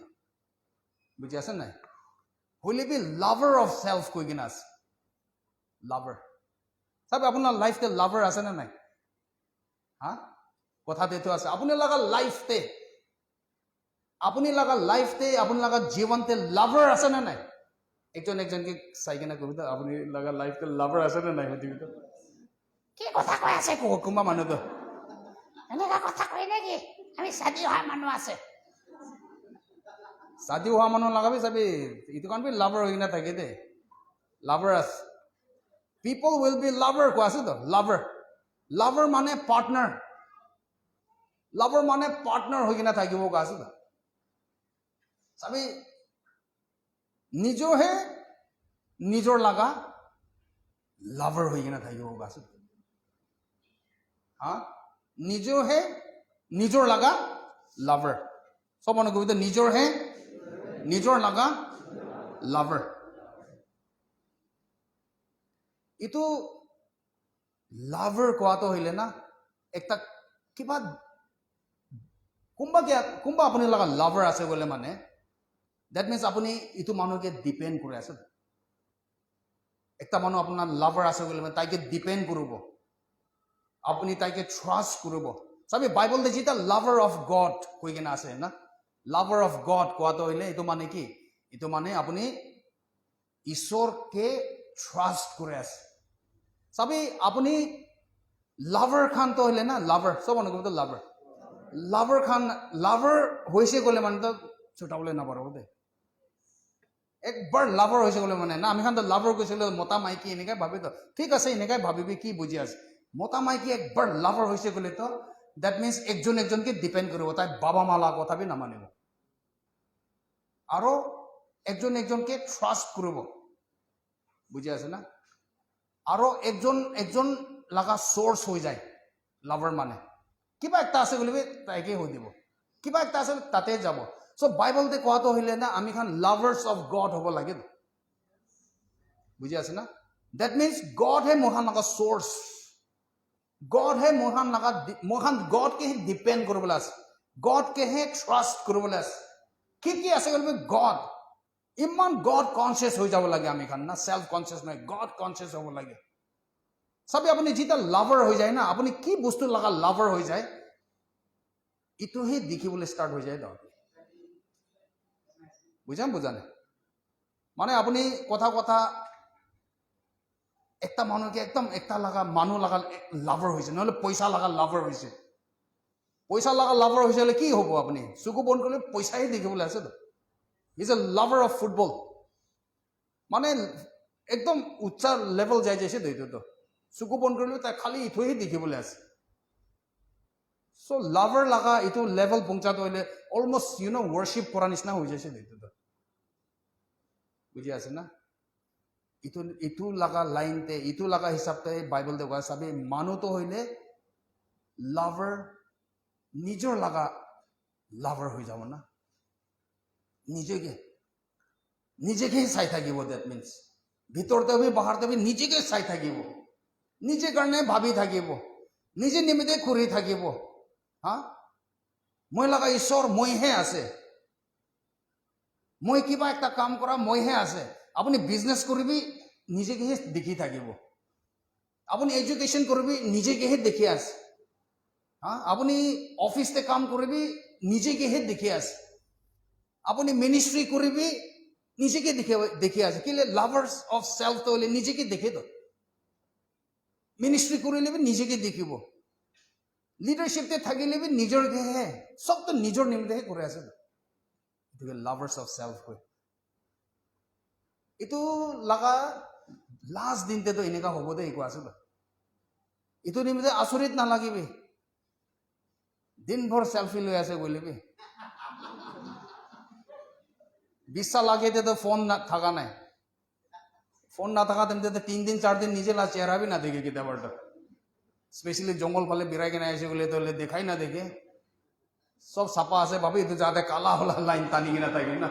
বুজি আছে নাই হলে বি লাভাৰ অফ চেল্ফ কৈ কিনে আছে লাভাৰ চাবি আপোনাৰ লাইফতে লাভাৰ আছে নে নাই হা কথাতে এইটো আছে আপুনি লগা লাইফতে আপুনি লগা জীৱনতে লাভাৰ আছে নে নাই একজনকে চাই কিনে কবি আপুনি লগা লাইফতে লাভাৰ আছে নে নাই সুধিবি তো কি কথা কৈ আছে কোনোবা মানুহটো এনেকা কথা কয় নেকি আমি চাদি হোৱা মানুহ আছে শাদি হোৱা মানুহ লগাবি চাবি এইটো কাৰণ লাভাৰ হৈ কিনে থাকে দে লাভাৰ আছে পিপল উইল বি লাভাৰ কোৱা আছে তো লাভাৰ মানে পাৰ্টনাৰ হৈ কিনে থাকিব কোৱা আছে তো চাবি নিজৰহে নিজৰ লগা লাভাৰ হৈ কিনে থাকিব কোৱা আছে হা নিজৰহে নিজৰ লগা লাভাৰ সব মানুহ কবি নিজৰ লগা লাভাৰ এইটো লাভাৰ কোৱাটো হইলে না একটা কিবা কোনবা আপুনি লগা লাভাৰ আছে বলে মানে দ্যাট মিন্স আপুনি এইটো মানুহকে ডিপেন্ড কৰি আছে একটা মানুহ আপোনাৰ লাভাৰ আছে বলে মানে তাইকে ডিপেন্ড কৰিব আপুনি তাইকে ট্ৰাষ্ট কৰিব চাবি বাইবেল দেখি যেটা লাভাৰ অফ গড কৈ কিনে আছে না লাভাৰ অফ গড কোৱাটো হইলে এইটো মানে কি এইটো মানে আপুনি ঈশ্বৰকে ট্ৰাষ্ট কৰি আছে চাবি আপুনি লাভাৰ খান তো হইলে না লাভাৰ সব অনুকূলতে লাভাৰ হৈছে গ'লে মানে তো ছুটাবলৈ নাপাৰো দে একবাৰ লাভাৰ হৈছে গ'লে মানে না আমি খান তো লাভাৰ কৈছিলো মতা মাইকী এনেকৈ ভাবি তো ঠিক আছে এনেকৈ ভাবিবি কি বুজি আছে মতা মাইকী একবাৰ লাভাৰ হৈছে গ'লে তো দ্যাট মিন্স একজনকে ডিপেন্ড কৰিব তাই বাবা মালা কথা বি নামানিব আৰু একজনকে ট্ৰাষ্ট কৰিব বুজি আছে না আৰু একজন লগা সোৰ্স হৈ যায় লাভাৰ মানে কিবা একটা আছে বলিবি তাইকে হৈ দিব কিবা একটা আছে তাতে যাব সো বাইবেলতে কোৱাটো হইলে না আমি খান লাভাৰ্স অফ গড হ'ব লাগে বুজি আছে না দ্যাট মিন্স গড হে মহান লগা সোর্স গড হে মহান গড কে ডিপেন্ড কৰিবলৈ আছে গড কে হে ট্ৰাষ্ট কৰিবলৈ আছে কি আছে বলিবি গড ইমান গড কনসিয়াস হৈ যাব লাগে আমি খান না সেলফ কনসিয়াস নহয় গড কনসিয়াস হ'ব লাগে চাবি আপুনি যেটা লাভাৰ হৈ যায় না আপুনি কি বস্তু লগা লাভাৰ হৈ যায় ইটোহে দেখিবলৈ ষ্টাৰ্ট হৈ যায় বুজানে মানে আপুনি কথা একটা মানুহকে একদম একটা লগা মানুহ লগা লাভাৰ হৈছে নহলে পইচা লগা লাভাৰ হৈছে কি হ'ব আপুনি চকু বন্ধ কৰিলে পইচাহে দেখিবলৈ আছে তো is a lover of football মানে একদম উচ্চ লেভেল যাই যাইছে তো চকু বন্ধ কৰিলে তাই খালি ইটোহে দেখিবলৈ আছে সো লাভাৰ লগা এইটো লেভেল পঞ্চায়ত হইলে অলমোষ্ট ৱৰ্শ্বিপ কৰা নিচিনা হৈ যাইছে তো বুজি আছে না ইটো লগা লাইনতে ইটো লগা হিচাপতে বাইবেল দেখুৱাই চাবি মানুহটো হইলে লাভাৰ নিজৰ লগা লাভাৰ হৈ যাব না নিজেকে চাই থাকিব দ্যাট মিন্স ভিতৰতে বাহিৰতে নিজেকে চাই থাকিব নিজে কাৰণে ভাবি থাকিব নিজে নিমিতে কৰি থাকিব হা মই লগা ঈশ্বৰ মইহে আছে মই কিবা একটা কাম কৰা মইহে আছে আপুনি বিজনেস কৰিবি নিজেকে দেখি থাকিব আপুনি এডুকেশ্যন কৰিবি নিজেকে দেখি আছে হা আপুনি অফিসতে কাম কৰিবি নিজেকে দেখি আছে আপুনি মিনিস্ট্ৰি কৰিবি নিজেকে দেখে আছে কেলে লাভার্স অফ সেলফ তো হলে নিজেকে দেখে তো মিনিস্ট্রি করে নেবে নিজেকে দেখিব লিডারশিপতে থাকিলে নিজৰকে হে সব তো নিজৰ নিমিত্তে করে আছে তো লাভার্স অফ সেলফ হয় এইটো লাগা লাষ্ট দিনতে তো এনেকা হ'ব দে একো আছে এইটো নিমিত্তে আচৰিত নালাগিবি দিনভৰ সেলফি লৈ আছে বলিবি বিশ্বাস লাগে তো ফোন থাকা নাই ফোন না থাকা তেমনি 3 दिन 4 दिन নিজে লা চেহারা भी না দেখে কেতিয়াবা স্পেশালি জঙ্গল ফালে বিরাই কেনে আসে বলে তো দেখাই না দেখে সব ছাপা আছে ভাবি তো যাতে কালা হলা লাইন টানি কিনা থাকে না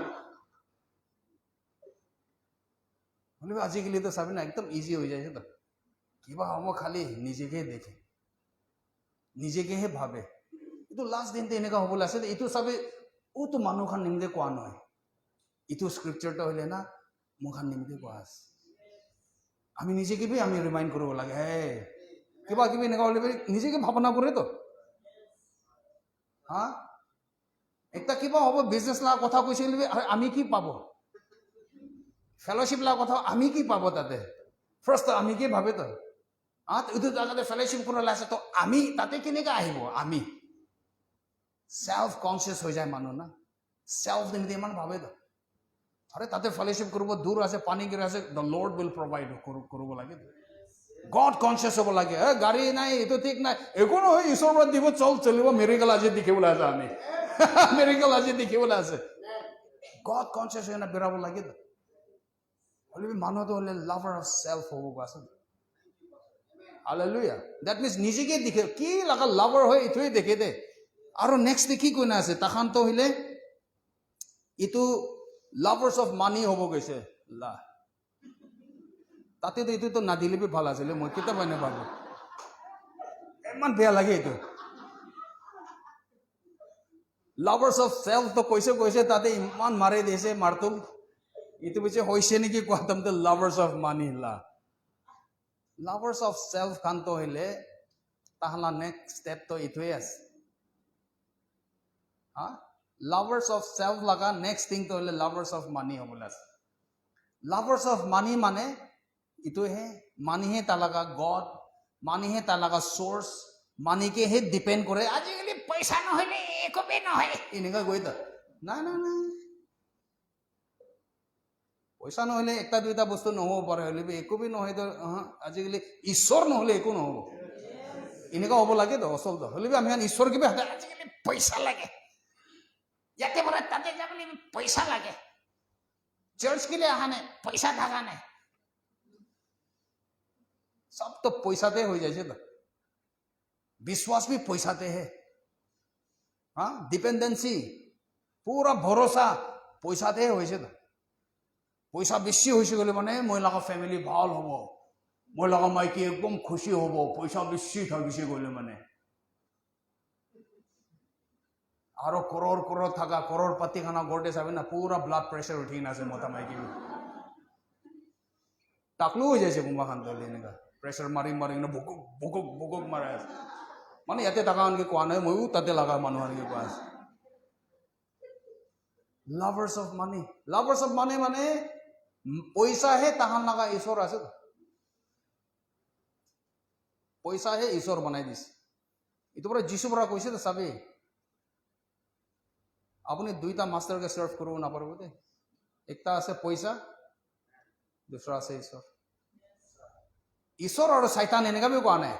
বলে আজিকালি তো চাবি না একদম ইজি হয়ে যায় তো কিবা হব খালি নিজেকে দেখে নিজেকেহে ভাবে এইটো লাষ্ট দিনতে এনেকা হবলৈ আছে এইটো চাবি ওতো মানুহখন নিমিত্তে কোৱা নহয় এইটো স্ক্ৰিপচাৰটা হলে না মুখান নিমিত্তে কোৱা আছে আমি নিজেকে আমি ৰিমাইণ্ড কৰিব লাগে হে কিবা কিবি এনেকা হলে নিজেকে ভাৱনা কৰে তো হা একটা কিবা হ'ব বিজনেছ লগা কথা কৈছিল আমি কি পাব ফেলোশ্বিপ লগা কথা আমি কি পাব তাতে ফাৰ্ষ্ট আমি কি ভাবে তো এইটো জাগাতে ফেলোশ্বিপ কৰিবলৈ আছে তো আমি তাতে কেনেকৈ আহিব আমি সেলফ কনসিয়াস হৈ যায় মানুহ না সেলফ নিমিত্তে ইমান ভাবে তো আরে তাতে ফেলোশ্বিপ কৰিব দূৰ আছে পানী গিৰি আছে দ্য লৰ্ড উইল প্ৰভাইড কৰিব লাগে গড কনসিয়াস হ'ব লাগে গাড়ী নাই এইটো ঠিক নাই একো নহয় ঈশ্বৰৰ পৰা দিব চলিব মেৰিকেল আজি দেখিবলৈ আছে আমি মেৰিকেল আজি দেখিবলৈ আছে গড কনসিয়াস হৈ না বেৰাব লাগে হলে মানুহটো হলে লাভাৰ অফ সেলফ হ'ব আছে হালেলুয়া দ্যাট মিন্স নিজেকে দেখে কি লাগা লাভাৰ হয় এইটোৱে দেখে দে আৰু নেক্সট কি কৈ না আছে তাখানটো হইলে ইটো লাভার্স অফ মানি হ'ব গৈছে লা তাতে তো এইটো তো নাদিলে ভাল আছিলে মই কেতিয়াবা নাভাবো ইমান বেয়া লাগে এইটো লাভার্স অফ সেলফ তো কৈছে তাতে ইমান মাৰি দিছে মাৰতুল এইটো পিছে হৈছে নেকি কোৱা তামতে লাভাৰ্স অফ মানি লা লাভাৰ্স অফ সেলফ খানটো হইলে তাহলা নেক্সট স্টেপ তো এইটোৱে আছে হা লাভার্স অফ সেলফ লাগা নেক্সট থিং তো হলে লাভার্স অফ মানি হবলৈ আছে লাভার্স অফ মানি মানে ইটোহে মানিহে তালাগা গড মানিহে তালাগা সোর্স মানিকেহে ডিপেন্ড কৰে আজিকালি পইচা নহলে একোবে নহয় এনেকা গৈ তা না না না পইচা নহলে একটা দুইটা বস্তু নহব পাৰে হলে একোবে নহয় তো আজিকালি ঈশ্বৰ নহলে একো নহব এনেকা হ'ব লাগে তো অচল তো হলে আমি ঈশ্বৰ কিবা আজিকালি পইচা লাগে ইয়াতে পৰা তাতে যাবলৈ পইচা লাগে চার্চ কেলে অহা নাই পইচা থাকা নাই सब तो पैसाते हो जाए तो विश्वास भी पैसाते है हाँ डिपेंडेंसी पूरा भरोसा पैसाते हो तो पैसा बेसि गले माने महिला फैमिली ভাল হব महिला माइकी एकदम खुशी हब पैसा बेसि थकिसे गले माने और करोड़ करोड़ थका करोड़ पति खाना गोटे चाबी ना पूरा ब्लड प्रेशर उठी ना मोटा माइकी टाकलू हो जाए कुंभा खान तो प्रेशर मारी मारी भुकुक भुकुक भुकुक मारे माने याते taka आनके कोआ नाही मयू ताते लगा मानु आनके पास लाभार्स ऑफ मनी माने पैसा है ताहान लगा ईश्वर আছে पैसा है ईश्वर बनाई दिस इतो পৰা যিশু পৰা কৈছে তো সবে আপুনি দুইটা মাস্টাৰ के सर्व কৰিব না পারব দে একটা আছে पैसा दूसरा আছে ईश्वर ईश्वर और शैतान এনেকা भी কোৱা নাই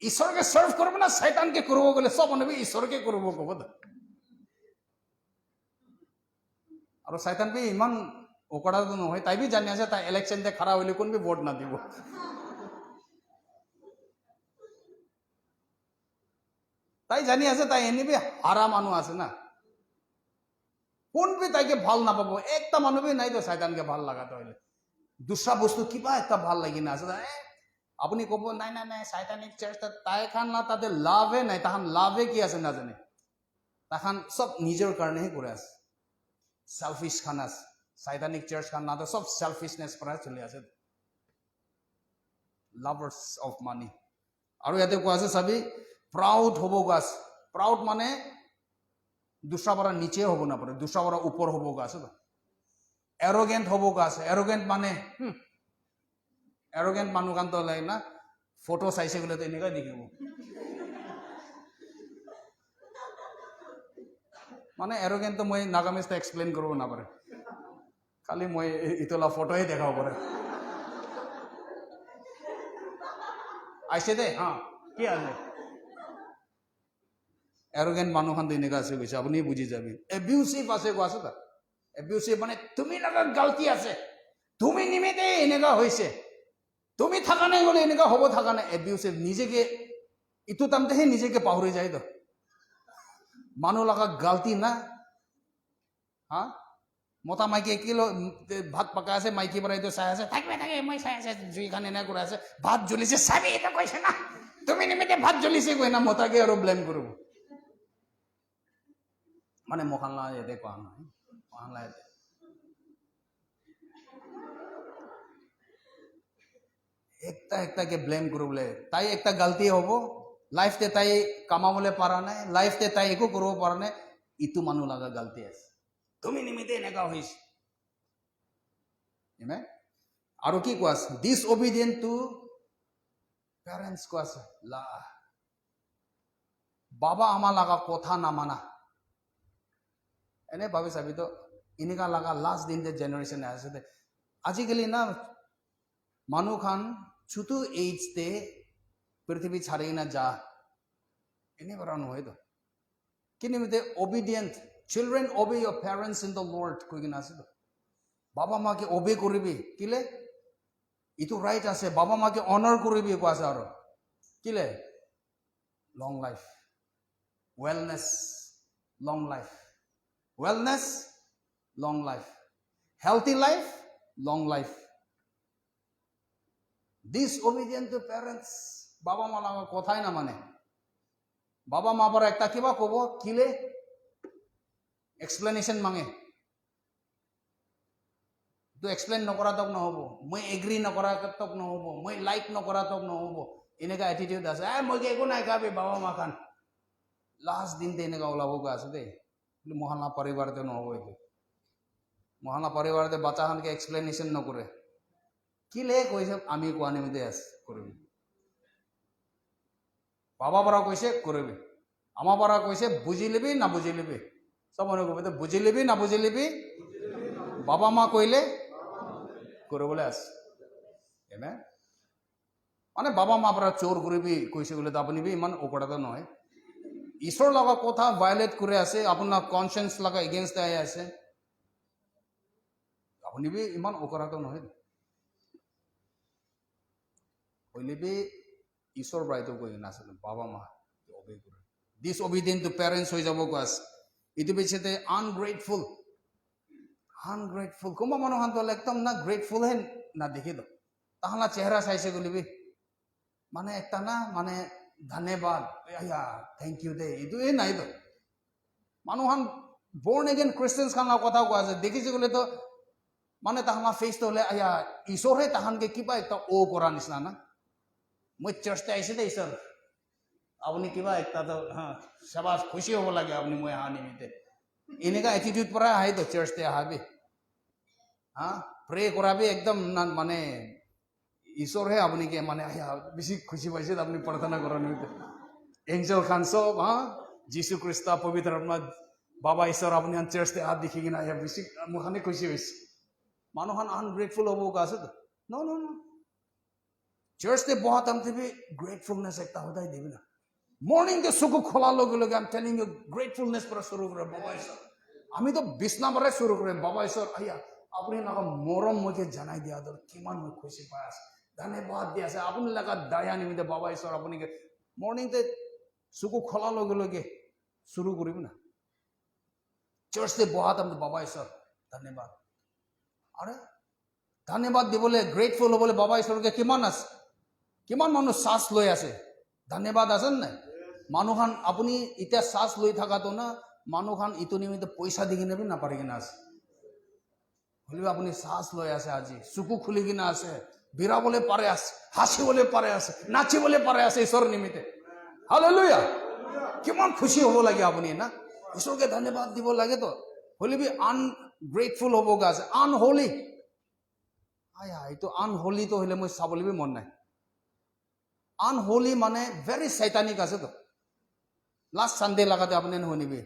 ईश्वर के सर्व करब ना शैतान के करब बोले सब मनबी ईश्वर के करब कबद और शैतान भी इमान ओकड़ा तो নহয় ताई भी जानि আছে ताई इलेक्शन दे खड़ा होले कोन भी वोट ना দিব ताई जानि আছে ताई एनी भी हारा मानु আছে ना কোন भी ताई के ভাল ना पाबो एकटा मानु भी নাই তো शैतान के ভাল लागात হইলে दूसरा बस्तु किबा একটা ভাল লাগি না আছে अपनी कब নাই নাই নাই সাইতানিক চার্চ তাই খান না তাদের লাভে নাই তাহান লাভে কি আছে না জানে তাহান সব নিজের কারণেই করে আছে সেলফিশ খান আছে সাইতানিক চার্চ খান না তো সব সেলফিশনেস পরা চলে আছে লাভার্স অফ মানি আর ইয়াতে কোয়া আছে সবই প্রাউড হবো গাছ প্রাউড মানে दूसरा बड़ा नीचे হবো না পারে दूसरा बड़ा ऊपर হবো গাছ এৰোগেণ্ট হ'ব কা আছে এৰোগেণ্ট মানে এৰোগেণ্ট মানুহ কান তো লাগে না ফটো চাইছে গ'লে তো এনেকুৱা দেখিব মানে এৰোগেণ্টটো মই নাগামিজটো এক্সপ্লেইন কৰিব নাপাৰে খালি মই ইটোলা ফটোহে দেখাব পাৰে আহিছে দে হা কি আছে এৰোগেণ্ট মানুহখন তো এনেকুৱা আছে কৈছে আপুনি বুজি যাবি এবিউচিভ আছে কোৱা আছে তাত এবিউচিভ মানে তুমি লগত গলতি আছে তুমি নিমিতে এনেকুৱা হৈছে তুমি থাকা নাই গ'লে এনেকুৱা হ'ব থাকা নাই এবিউচিভ নিজেকে ইটো টাইমতেহে নিজেকে পাহৰি যায় তো মানুহ লগা গলতি না হা মতা মাইকী কিলো ভাত পকাই আছে মাইকী পৰা এইটো চাই আছে থাকবে থাকে মই চাই আছে জুইখান এনে কৰি আছে ভাত জ্বলিছে চাবি এটা কৈছে না তুমি নিমিতে ভাত জ্বলিছে কৈ না মতাকে আৰু ব্লেম কৰিব মানে মহানলা ইয়াতে কোৱা নহয় মহানলা ইয়াতে একটাকে ব্লেম কৰিবলৈ তাই একটা গলতি হ'ব লাইফতে তাই কামাবলৈ পৰা নাই লাইফতে তাই একো কৰিব পৰা নাই ইটো মানুহ লগা গলতি আছে তুমি নিমিতে এনেকুৱা হৈছে আৰু কি কোৱা আছে ডিছঅবিডিয়েণ্ট টু পেৰেণ্টছ কোৱা আছে লা বাবা আমাৰ লগা কথা নামানা এনে ভাবি চাবি তো এনেকুৱা লগা লাষ্ট দিন যে জেনেৰেশ্যন আছে দে আজিকালি না মানুহ খান ছোটো এইজতে পৃথিৱী ছাড়ি না যা এনে পৰা নহয় তো কিন্তু obedient children obey your parents in the Lord কৈ কিনে আছে তো বাবা মাকে অবে কৰিবি কিলে ইটো ৰাইট আছে বাবা মাকে অনাৰ কৰিবি কোৱা আছে আৰু কিলে লং life wellness long life wellness long life healthy life long life disobedient to parents baba ma laga kothai na mane baba ma par ekta kiba kobo kile explanation mange to explain nokora tok na hobo moi agree nokora tok na hobo moi like nokora tok na hobo eneka attitude ase moi ke eko nai kabe baba ma kan last din de eneka olabo ka ase de মহানা পৰিবাৰতে নহ'ব এইটো মহানা পৰিবাৰতে বাচ্চাখনকে explanation নকৰে কিলে কৈছে আমি কোৱা নিমিতে আছে কৰিবি বাবা পৰা কৈছে কৰিবি আমাৰ পৰা কৈছে বুজি লিবি না বুজি লিবি চব মানুহ ক'ব বুজি লিবি না বুজি লিবি বাবা মা কৈলে কৰিবলৈ আছে মানে বাবা মা পৰা চোৰ কৰিবি কৈছে বোলে তো আপুনি ইমান অকৰাটো নহয় ঈশ্বৰ লগা কথা ভায়োলেট কৰি আছে আপোনাৰ কনচিয়েন্স লগা এগেইনষ্ট আহি আছে আপুনি বি ইমান অকৰাটো নহয় হইলে বি ঈশ্বৰ ব্ৰাইটো কৈ নাছিলে বাবা মা অবে কৰে ডিছঅবিডিয়েণ্ট টু পেৰেণ্টছ হৈ যাব কোৱা আছে ইটো পিছতে আনগ্ৰেটফুল কোনোবা মানুহখন তো একদম না গ্ৰেটফুলহে না দেখিলো তাহালা চেহাৰা চাইছে গলিবি মানে একটা না মানে ধন্যবাদ থেংক ইউ দে এইটোৱে নাই তো মানুহখন বৰ্ণ এগেইন খ্ৰীষ্টানছ খানৰ কথা কোৱা আছে দেখিছে গ'লে তো মানে তাহালা ফেচটো হ'লে ঈশ্বৰহে তাহানকে কিবা একটা কৰা নিচিনা না মই চাৰ্চতে আহিছে দে ঈশ্বৰ আপুনি কিবা একটা তো সবাস খুশি হ'ব লাগে আপুনি মই অহা নিমিত্তে এনেকা এটিটিউড পৰা আহে তো চাৰ্চতে আহাবি প্ৰে কৰাবি একদম মানে ঈশ্বৰহে আপুনি কে মানে বেছি খুশি পাইছে আপুনি প্ৰাৰ্থনা কৰাৰ নিমিত্তে এঞ্জেল খান চব যীশু খ্ৰীষ্ট পবিত্ৰ আত্মা বাবা ঈশ্বৰ আপুনি চাৰ্চতে হাত দেখি কিনে বেছি মোৰখানে খুশি হৈছে মানুহখন আনগ্ৰেটফুল হ'ব আছে তো ন চাৰ্চতে বহা টাইমতে বি গ্ৰেটফুলনেছ একটা সদায় দিবি না মৰ্নিংতে চকু খোলাৰ লগে লগে আমি টেলিং ইউ গ্ৰেটফুলনেছ পৰা শুৰু কৰে বাবা ঈশ্বৰ আমিতো বিছনা পৰাই শুৰু কৰিম বাবা ঈশ্বৰ আপুনি লগা মৰম মইকে জানাই দিয়া ধৰ কিমান মই খুশি পাই আছো ধন্যবাদ দি আছে আপুনি লগা দয়া নিমিত্তে বাবা ঈশ্বৰ আপুনি মৰ্নিংতে চকু খোলাৰ লগে লগে শুৰু কৰিবি না চাৰ্চতে বহা টাইমতে বাবা ঈশ্বৰ ধন্যবাদ আৰে ধন্যবাদ দিবলৈ গ্ৰেটফুল হ'বলৈ বাবা ঈশ্বৰকে কিমান আছে কিমান মানুহ শ্বাস লৈ আছে ধন্যবাদ আছে নাই মানুহখন আপুনি এতিয়া শ্বাস লৈ থকাটো না মানুহখন ইটো নিমিত্তে পইচা দি কিনে বি নাপাৰি কিনে আছে হলেও আপুনি শ্বাস লৈ আছে আজি চকু খুলি কিনে আছে বিৰাবলৈ পাৰে আছে হাসিবলৈ পাৰে আছে নাচিবলৈ পাৰে আছে ঈশ্বৰ নিমিত্তে হালেলুয়া কিমান খুশি হ'ব লাগে আপুনি না ঈশ্বৰকে ধন্যবাদ দিব লাগে তো হলে বি গ্ৰেটফুল হ'ব গা আছে আনহলি এইটো আনহলিটো হ'লে মই চাবলৈ মন নাই আনহলি মানে ভেৰি চাইটানিক আছে তো লাষ্ট চানডে লাগাতে আপুনি শুনিবি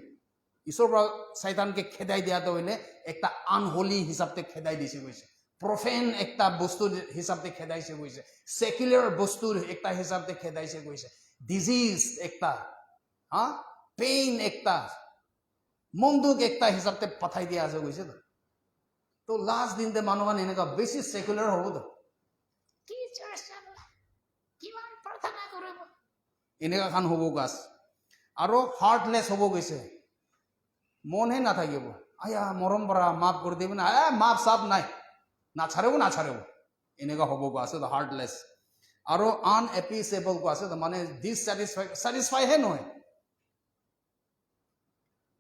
ঈশ্বৰৰ পৰা চাইতানকে খেদাই দিয়াটো হ'লে একটা আনহলি হিচাপতে খেদাই দিছে গৈছে প্ৰফেন একটা বস্তু হিচাপতে খেদাইছে গৈছে সেকুলাৰ বস্তুৰ একটা হিচাপতে খেদাইছে গৈছে ডিজিজ একটা পেইন একটা মন্দুক একটা হিচাপতে পঠাই দিয়া আছে গৈছে তো লাষ্ট দিনতে মানুহখন এনেকুৱা বেছি সেকুলাৰ হ'ব তো কি চাৰ্চ যাব কিমান প্ৰাৰ্থনা কৰিব এনেকুৱা খান হ'ব গাছ আৰু হাৰ্টলেছ হ'ব গৈছে মনহে নাথাকিব মৰম পৰা মাফ কৰি দিব না মাফ চাপ নাই নাচাৰিব এনেকুৱা হ'ব আছে হাৰ্টলেছ আৰু আনএপিচেবল আছে মানে ডিছছেটিছফাইহে নহয়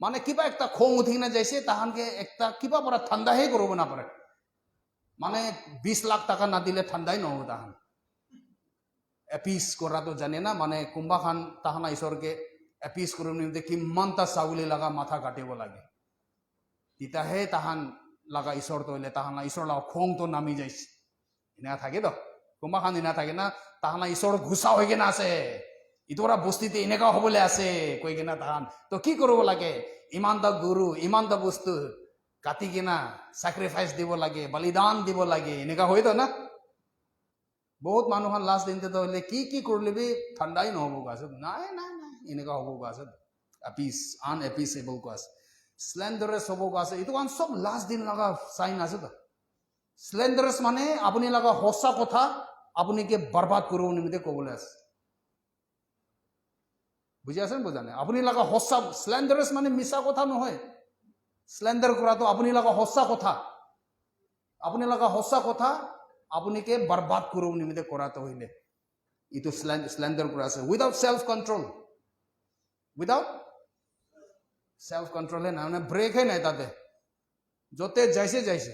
মানে কিবা একটা খং উঠি কিনে যাইছে তাহানকে একটা কিবা পৰা ঠাণ্ডাহে কৰিব নাপাৰে মানে 20 লাখ টাকা নাদিলে ঠাণ্ডাই নহ'ব তাহান এপিচ কৰাটো জানে না মানে কোনোবা খান তাহানা ঈশ্বৰকে এপিচ কৰিব নিমিত্তে কিমানটা চাউলি লগা মাথা কাটিব লাগে তেতিয়াহে তাহান লগা ঈশ্বৰটো হ'লে তাহানা ঈশ্বৰ লগা খংটো নামি যাইছে এনেকুৱা থাকে তো কোনোবা খান এনেকুৱা থাকে না তাহানা ঈশ্বৰ ঘোচা হৈ কিনে আছে ইটোৰা বস্তিতে এনেকুৱা হ'বলৈ আছে কৈ কিনা তাহান তো কি কৰিব লাগে ইমানটা গুৰু ইমানটা বস্তু কাটি কিনা চেক্ৰিফাইচ দিব লাগে বলিদান দিব লাগে এনেকুৱা হয় তো না বহুত মানুহখন লাষ্ট দিনতে হ'লে কি কৰিলে ঠাণ্ডাই নহ'ব গাছ নাই এনেকুৱা হ'ব গাছ আনএপিচেবল গাছ স্লেণ্ডাৰাছ হ'ব গাছ এইটো কাৰণ চব লাষ্ট দিন লগা চাইন আছে তো স্লেণ্ডাৰাছ মানে আপুনি লগা সঁচা কথা আপুনিকে বৰবাদ কৰিব নিমিত্তে ক'বলৈ আছে বুজি আছে বুজা নাই আপুনি লগা সঁচা স্লেণ্ডাৰাছ মানে মিছা কথা নহয় স্লেণ্ডাৰ কৰাটো আপুনি লগা সঁচা কথা আপুনি লগা সঁচা কথা আপুনিকে বৰবাদ কৰিব নিমিত্তে কৰাটো হইলে ইটো স্লেণ্ডাৰ কৰা আছে উইদাউট সেলফ কন্ট্ৰল হে নাই মানে ব্ৰেকহে নাই তাতে য'তে যাইছে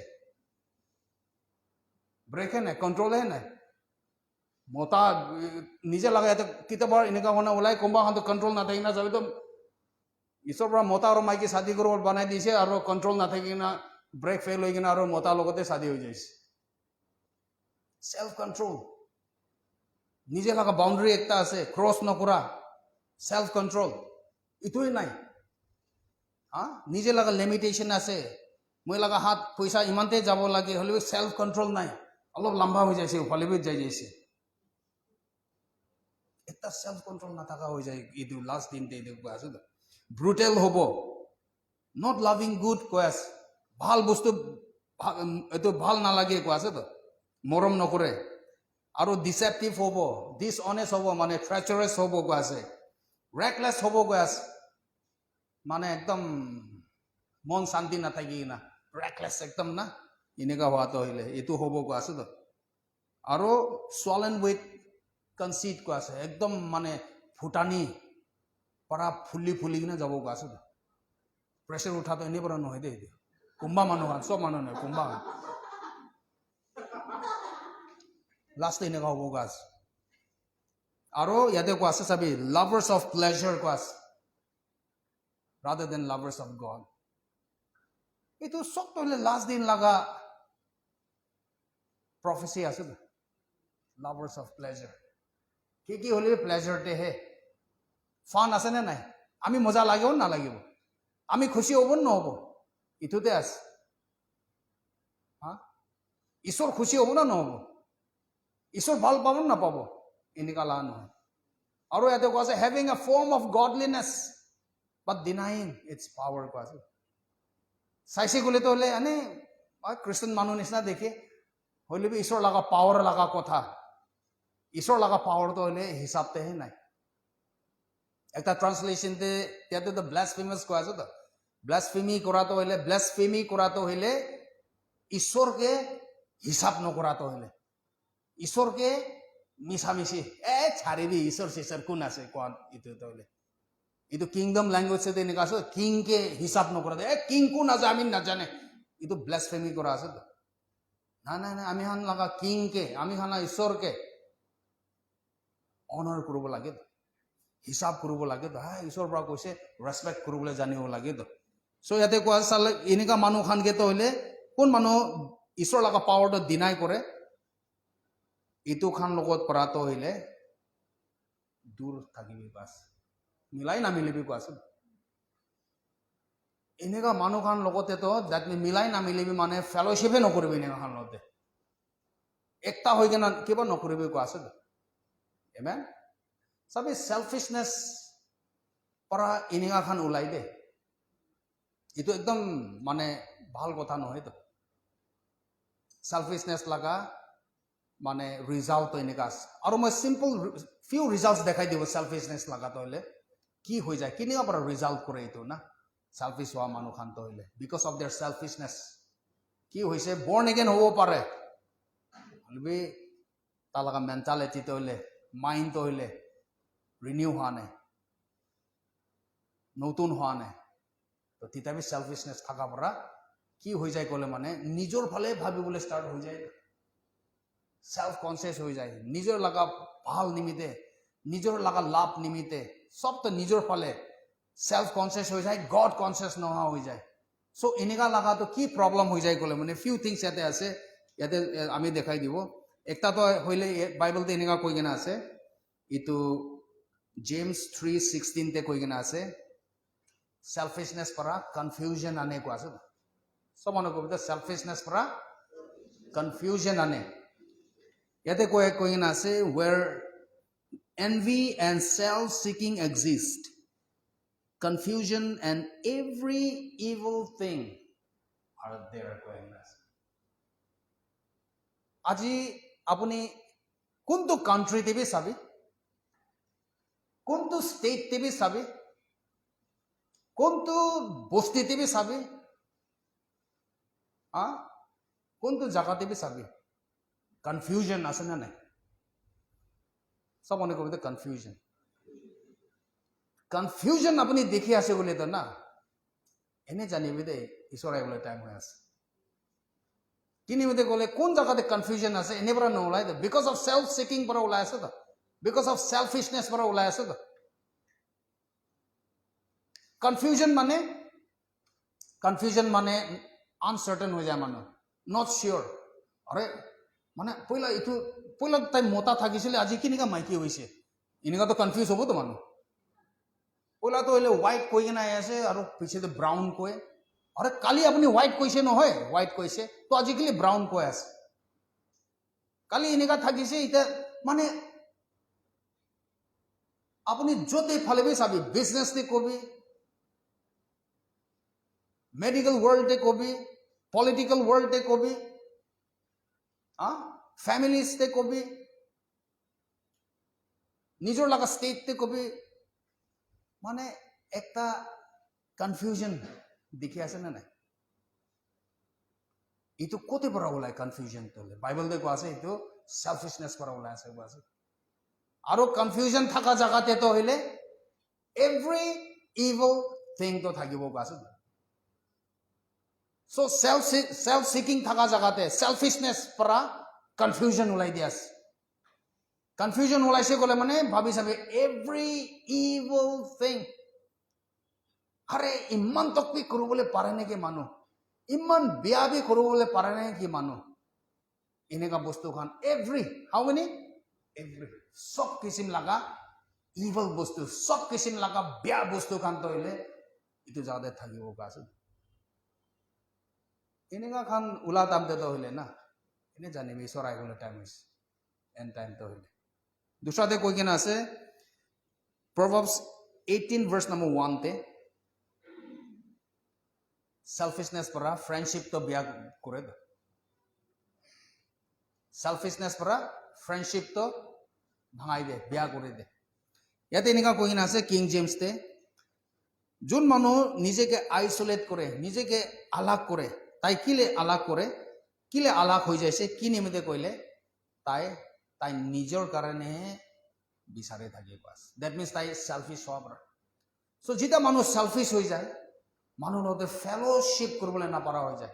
ব্ৰেকহে নাই কন্ট্ৰলহে নাই মতা নিজে লগা ইয়াতে কেতিয়াবা এনেকুৱা মানে ওলাই কোনোবা খানটো কণ্ট্ৰল নাথাকি না যাবি তো ঈশ্বৰৰ পৰা মতা আৰু মাইকী শাদী কৰিব বনাই দিছে আৰু কণ্ট্ৰল নাথাকি না ব্ৰেক ফেইল হৈ কিনে আৰু মতাৰ লগতে শাদী হৈ যাইছে সেলফ কন্ট্রোল নিজে লগা বাউন্ডারি একটা আছে ক্রস নকরা সেলফ কন্ট্রোল ইটোই নাই নিজে লগা লিমিটেশন আছে মই লগা হাত পয়সা ইমানতে যাব লাগে হলেও সেলফ কন্ট্রোল নাই অলপ লম্বা হৈ যাইছে উফালিবিত যাইছে একটা সেলফ কন্ট্রোল না থাকা হৈ যায় ইটো লাস্ট দিনতে দেখবা আছে তো ব্রুটেল হব নট লাভিং গুড কয়াস ভাল বস্তু এটো ভাল নালাগে কৈ আছে তো মৰম নকৰে আৰু ডিসেপটিভ হ'ব ডিসঅনেস্ট হ'ব মানে ট্ৰেচাৰাছ হ'ব কৈ আছে ৰেকলেছ হ'ব কৈ আছে মানে একদম মন শান্তি নাথাকি না ৰেকলেছ একদম না এনেকুৱা হোৱাটো হইলে এইটো হ'ব কৈ আছে তো আৰু swollen with conceit কৈ আছে একদম মানে ফুটানি পৰা ফুলি কিনে যাব কৈ আছে তো প্ৰেছাৰ উঠাটো এনেই পৰা নহয় দেই কোনোবা মানুহ চব মানুহ নহয় কোনোবা লাষ্ট এনেকুৱা হ'ব গাছ আৰু ইয়াতে কোৱা আছে চাবি লাভাৰ্ছ অফ প্লেজাৰ কোৱা আছে ৰাদাৰ দেন লাভাৰ্ছ অফ গড এইটো চব হ'লে লাষ্ট দিন লগা প্ৰফেচি আছে লাভাৰ্ছ অফ প্লেজাৰ কি হ'লে প্লেজাৰতেহে ফান আছে নে নাই আমি মজা লাগিব নালাগিব আমি খুচি হ'ব নহ'ব ইটোতে আছে ঈশ্বৰ খুচি হ'ব না নহ'ব ঈশ্বৰ ভাল পাব নাপাব এনেকুৱা লগা নহয় আৰু ইয়াতে কোৱা আছে having a form of godliness but denying its power কোৱা আছে চাইছে গ'লেতো হ'লে এনে খ্ৰীষ্টান মানুহ নিচিনা দেখে হ'লে ঈশ্বৰ লগা পাৱাৰ লগা কথা ঈশ্বৰ লগা পাৱাৰটো হ'লে হিচাপতেহে নাই একটা ট্ৰান্সলেশ্যনতে ইয়াতে ব্লাছফেমাছ কোৱা আছে তো ব্লাছফেমি কৰাটো হ'লে ঈশ্বৰকে হিচাপ নকৰাটো হ'লে ঈশ্বৰকে মিছামিছি ছাড়িবি ঈশ্বৰ চিশ্বৰ কোন আছে কোৱা এইটো হ'লে এইটো কিংডম ল্যাঙ্গুয়েজ এনেকুৱা আছে কিংকে হিচাপ নকৰা কিং কোন আছে আমি নাজানে এইটো ব্লাছফেমি কৰা আছে তো নাই আমি হান লগা কিংকে আমি হানা ঈশ্বৰকে অনাৰ কৰিব লাগে হিচাপ কৰিব লাগে তো ঈশ্বৰৰ পৰা কৈছে ৰেচপেক্ট কৰিবলৈ জানিব লাগে তো সো ইয়াতে কোৱা চালে এনেকা মানুহ খানকে তো হলে কোন মানুহ ঈশ্বৰ লগা পাৱাৰটো ডিনাই কৰে ইটো খান লগত পৰাটো হইলে দূৰ থাকিবি বাস মিলাই না মিলিবি কোৱাচোন এনেকা মানুহ খান লগতে তো মিলাই না মিলিবি মানে ফেলোশ্বিপে নকৰিবি এনেকা খান লগতে একটা হৈ কেনে কিবা নকৰিবি কোৱাচোন এমেন সবে সেলফিশনেস পৰা এনেকা খান ওলাই দে ইটো একদম মানে ভাল কথা নহয় তো সেলফিশনেস লাগা মানে ৰিজাল্ট এনেকা আছে আৰু মই সিম্পল ফিউ ৰিজাল্টস দেখাই দিব সেলফিশনেস লাগা তো হলে কি হৈ যায় কিনিয়া পৰা ৰিজাল্ট কৰে ইটো না সেলফিশ হোৱা মানুহ খান তো হলে বিকজ অফ देयर সেলফিশনেস কি হৈছে বৰ্ন এগেইন হ'ব পাৰে হলবি তাৰ লগা মেন্টালিটি তো হলে মাইন্ড তো হলে ৰিনিউ হোৱা নাই নতুন হোৱা নাই তো তিতাবি সেলফিশনেস থাকা পৰা কি হৈ যায় কলে মানে নিজৰ ফালে ভাবিবলৈ ষ্টাৰ্ট হৈ যায় সেলফ কনসিয়াস হৈ যায় নিজৰ লগা ভাল নিমিতে নিজৰ লগা লাভ নিমিতে সব তো নিজৰ ফালে সেলফ কনসিয়াস হৈ যায় গড কনসিয়াস নোহোৱা হৈ যায় সো এনেকা লগা তো কি প্ৰব্লেম হৈ যায় কলে মানে ফিউ থিংস ইয়াতে আছে ইয়াতে আমি দেখাই দিব একটা তো হইলে বাইবেলতে এনেকা কৈ কিনা আছে ইটো জেমস 3:16 তে কৈ কিনা আছে সেলফিশনেস পৰা কনফিউজন আনে কোৱা আছে সব মানুহ কবিতা সেলফিশনেস পৰা কনফিউজন আনে ইয়াতে কৈ কিনা আছে where envy and self seeking exist confusion and every evil thing are there going on আজি আপুনি কোনটো কান্ট্রিতে বি চাবি কোনটো স্টেটতে বি চাবি কোনটো বস্তিতে বি চাবি কোনটো জায়গাতে বি চাবি কনফিউজন আছে না নাই সব অনেক কবিতা কনফিউজন আপনি দেখি আছে বলে তো না এনে জানিবি দে ঈশ্বর আইবলে টাইম হৈ আছে কিনিমতে গলে কোন জায়গাতে কনফিউজন আছে এনে পৰা নোলাই তো বিকজ অফ সেলফ সিকিং পৰা ওলাই আছে তো বিকজ অফ সেলফিশনেস পৰা ওলাই আছে তো কনফিউজন মানে আনসার্টেন হৈ যায় মানুহ নট শিওর আরে মানে পইলা তাই মোটা থাকিছিলে আজি কিনিকা মাইকি হৈছে এনেকা তো কনফিউজ হব তো মানুহ পইলা তো হইলে হোয়াইট কৈ কিনে আছে আৰু পিছতে ব্রাউন কয় আরে কালি আপনি হোয়াইট কৈছে নহয় হোয়াইট কৈছে তো আজিকালি ব্রাউন কৈ আছে কালি এনেকা থাকিছে এটা মানে আপনি যতে ফালেবে চাবি বিজনেসতে কবি মেডিকেল ওয়ার্ল্ডে কবি পলিটিক্যাল ওয়ার্ল্ডে কবি ফ্যামিলিসতে কবি নিজের লাগা স্টেটতে কবি মানে একটা কনফিউজন দেখি আছে না নাই এইটো কোতে পৰা ওলাই কনফিউজন তোলে বাইবেল দেখো আছে এইটো সেলফিশনেস পৰা ওলাই আছে আছে আৰু কনফিউজন থাকা জায়গাতে তো হইলে এভরি ইভিল থিং তো থাকিব আছে সো সেলফ সিকিং থাকা জায়গাতে সেলফিশনেস পৰা কনফিউজন ওলাই দি আছে কনফিউজন ওলাইছে গলে মানে ভাবি চাবি এভরি ইভিল থিং আরে ইমান তকবি কৰিবলৈ পাৰে নেকি মানুহ ইমান বেয়া বি কৰিবলৈ পাৰে নেকি মানুহ এনেকা বস্তু খান এভরি হাউ মেনি এভরি সব কিসিম লাগা ইভিল বস্তু সব কিসিম লাগা বেয়া বস্তু খান তো হইলে ইটো জায়গাতে থাকিব আছে এনেকা খান উলা তামতে তো হইলে না এনে জানিবি ঈশ্বর আইবলে টাইম হইছে এন্ড টাইম তো হইলে দুসরাতে কৈ কিনা আছে Proverbs 18 verse number 1 তে সেলফিশনেস পৰা ফ্ৰেন্ডশিপ তো বিয়া কৰে দে সেলফিশনেস পৰা ফ্রেন্ডশিপ তো ভাঙাই দে বিয়া করে দে ইয়াতে এনেকা কৈ কিনা আছে কিং জেমস তে যোন মানুহ নিজেকে আইসোলেট করে নিজেকে আলাগ করে তাই কিলে আলাগ করে কিলে আলাগ হৈ যাইছে কি নিমিতে কইলে তাই নিজৰ কাৰণে বিচাৰে থাকে বাস দ্যাট মিন্স তাই সেলফিশ হওয়া পৰা সো যেটা মানুষ সেলফিশ হৈ যায় মানুহ লগতে ফেলোশিপ কৰিবলৈ নাপাৰা হৈ যায়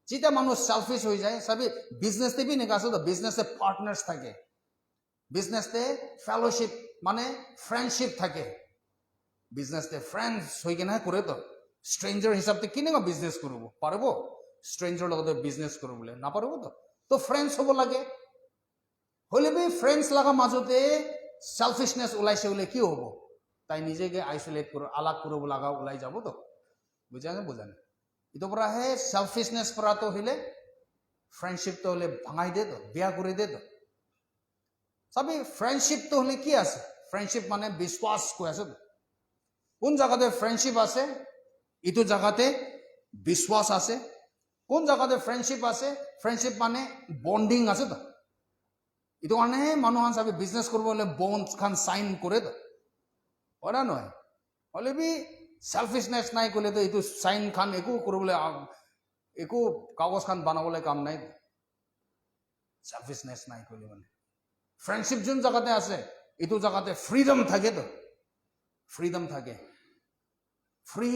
যেটা মানুষ সেলফিশ হৈ যায় সবই বিজনেসতে বি নেকা আছে তো বিজনেসে পার্টনার্স থাকে বিজনেসতে ফেলোশিপ মানে ফ্রেন্ডশিপ থাকে বিজনেসতে ফ্রেন্ডস হৈ কিনে কৰে তো স্ট্ৰেঞ্জাৰ হিসাবে কেনেকুৱা বিজনেছ কৰিব পাৰিব স্ট্ৰেঞ্জাৰ লগতে বিজনেছ কৰিবলৈ নাপাৰিব তো ফ্ৰেণ্ডছ হ'ব লাগে হলে বি ফ্ৰেণ্ডছ লগা মাজতে সেলফিশনেস ওলাইছে বলে কি হ'ব তাই নিজেকে আইসোলেট করে আলাগ কৰিব লগা ওলাই যাব তো বুঝানে বুঝানে ইটোৰ পৰা হে সেলফিশনেস পৰা তো হলে ফ্রেন্ডশিপ তো হলে ভাঙাই দে তো বিয়া করে দে তো সবই ফ্রেন্ডশিপ তো হলে কি আছে ফ্রেন্ডশিপ মানে বিশ্বাস কৈ আছে কোন জায়গাতে ফ্রেন্ডশিপ আছে ইটো জায়গাতে বিশ্বাস আছে কোন জায়গাতে ফ্রেন্ডশিপ আছে ফ্রেন্ডশিপ মানে বন্ডিং আছে তো ইটো কাৰণে মানুহৰ সবে বিজনেস কৰিব হলে বন্ডস খান সাইন কৰে তো ওৰা নয় হলে বি সেলফিশনেস নাই কৰলে তো এইটো সাইন খান একো কৰিবলৈ একো কাগজ খান বানাবলৈ কাম নাই সেলফিশনেস নাই করলে মানে ফ্রেন্ডশিপ যোন জায়গাতে আছে এইটো জায়গাতে ফ্রিডম থাকে তো ফ্রিডম থাকে ফ্রি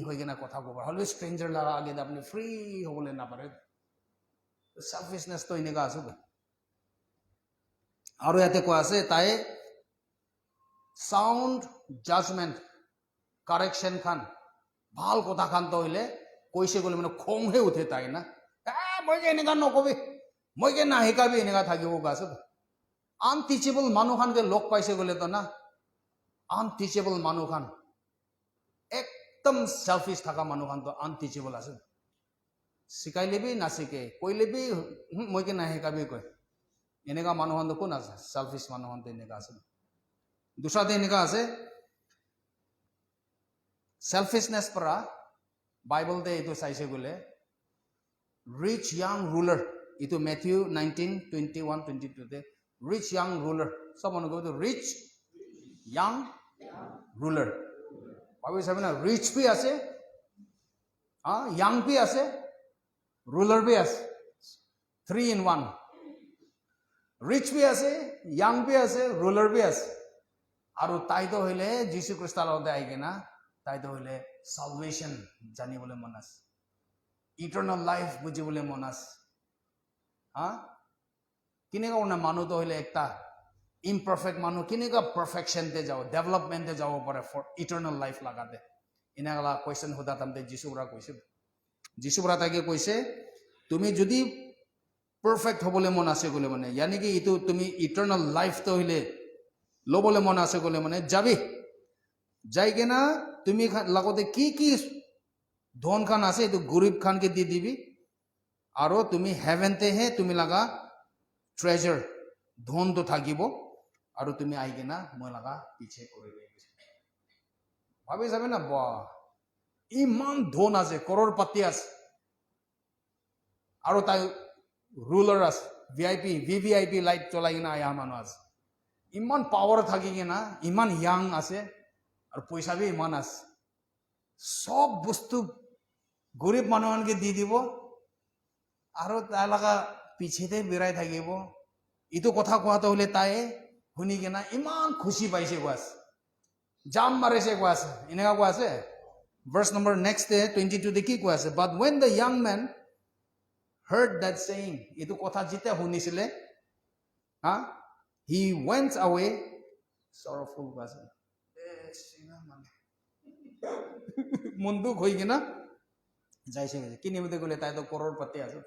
হয়ে কিনা কথা কব হলে স্ট্রেঞ্জার লাগা আগে আপনি ফ্রি হবলৈ নাপারে সেলফিশনেস তো এনেকা আছে তো আৰু ইয়াতে কোৱা আছে তাই সাউন্ড জাজমেন্ট কারেকশন খান ভাল কথা খান তো হইলে কৈছে গলে মানে খংহে উঠে তাই না মই যে এনেকা নকবি মই যে না শিকাবি এনেকা থাকিব আছে আনটিচেবল মানুহ খানকে লগ পাইছে গলে তো না আনটিচেবল মানুহ খান একদম সেলফিশ থাকা মানুহ খান তো আনটিচেবল আছে শিকাইলেবি নাচিকে কৈলেবি মই যে না শিকাবি কয় এনেকা মানুহ খান তো কোন আছে সেলফিশ মানুহ খান তো এনেকা আছে দুসরাতে এনেকা আছে সেলফিশনেস পৰা বাইবেলতে এইটো চাইছে গলে রিচ ইয়াং রুলার ইটো ম্যাথিউ 19:21-22 তে রিচ ইয়াং রুলার সব মনে করবে রিচ ইয়াং রুলার ভাবি চাবি না রিচ বি আছে ইয়াং বি আছে রুলার বি আছে 3 in 1 রিচ বি আছে ইয়াং বি আছে রুলার বি আছে আৰু তাই তো হইলে যীশু খ্ৰীষ্টৰ লগতে আহি কিনা তাই তো হইলে সালভেশন জানিবলৈ মন আছে ইটারনাল লাইফ বুঝিবলৈ মন আছে কেনেকা মানে মানুহ তো হইলে একটা ইমপারফেক্ট মানুহ কেনেকা পারফেকশনতে যাব ডেভেলপমেন্টে যাব পাৰে ফৰ ইটাৰনাল লাইফ লাগাতে এনেকা কোয়েশ্চন সোধা তামতে যীশু বৰা কৈছে যীশু বৰা তাকে কৈছে তুমি যদি পারফেক্ট হবলৈ মন আছে গলে মানে ইয়ানি কি ইটো তুমি ইটারনাল লাইফ তো হইলে লবলে মন আছে গলে মানে যাবি যাই কেনা তুমি লগতে কি কি ধন খান আছে এইটো গরিব খানকে দি দিবি আৰু তুমি হেভেনতে হে তুমি লাগা ট্ৰেজাৰ ধন তো থাকিব আৰু তুমি আহি কেনা মই লাগা পিছে কৰি ভাবি যাবে না বা ইমান ধন আছে কৰোড়পতি আছে আৰু তাই রুলার আছে ভিআইপি ভিভিআইপি লাইফ চলাই কিনা আয়া মানুহ আছে ইমান পাওয়ার থাকি কিনা ইমান ইয়াং আছে আর পয়সা বি ইমান আছে সব বস্তু গরিব মানুষকে দি দিব আর তাই লাগা পিছেতে বেড়াই থাকিব ইটো কথা কোৱাটো হলে তাই শুনি কিনা ইমান খুশি পাইছে কোৱা আছে জাম মাৰিছে কোৱা আছে এনেকা কোৱা আছে ভাৰ্স নম্বৰ নেক্সট 22 তে কি কোৱা আছে বাট when the young man heard that saying ইটো কথা যেতিয়া শুনিছিলে he went away sorrowful person মন্দুক হই কিনা যাইছে কি নিমিতে গলে তাই তো করোড়পতি আছে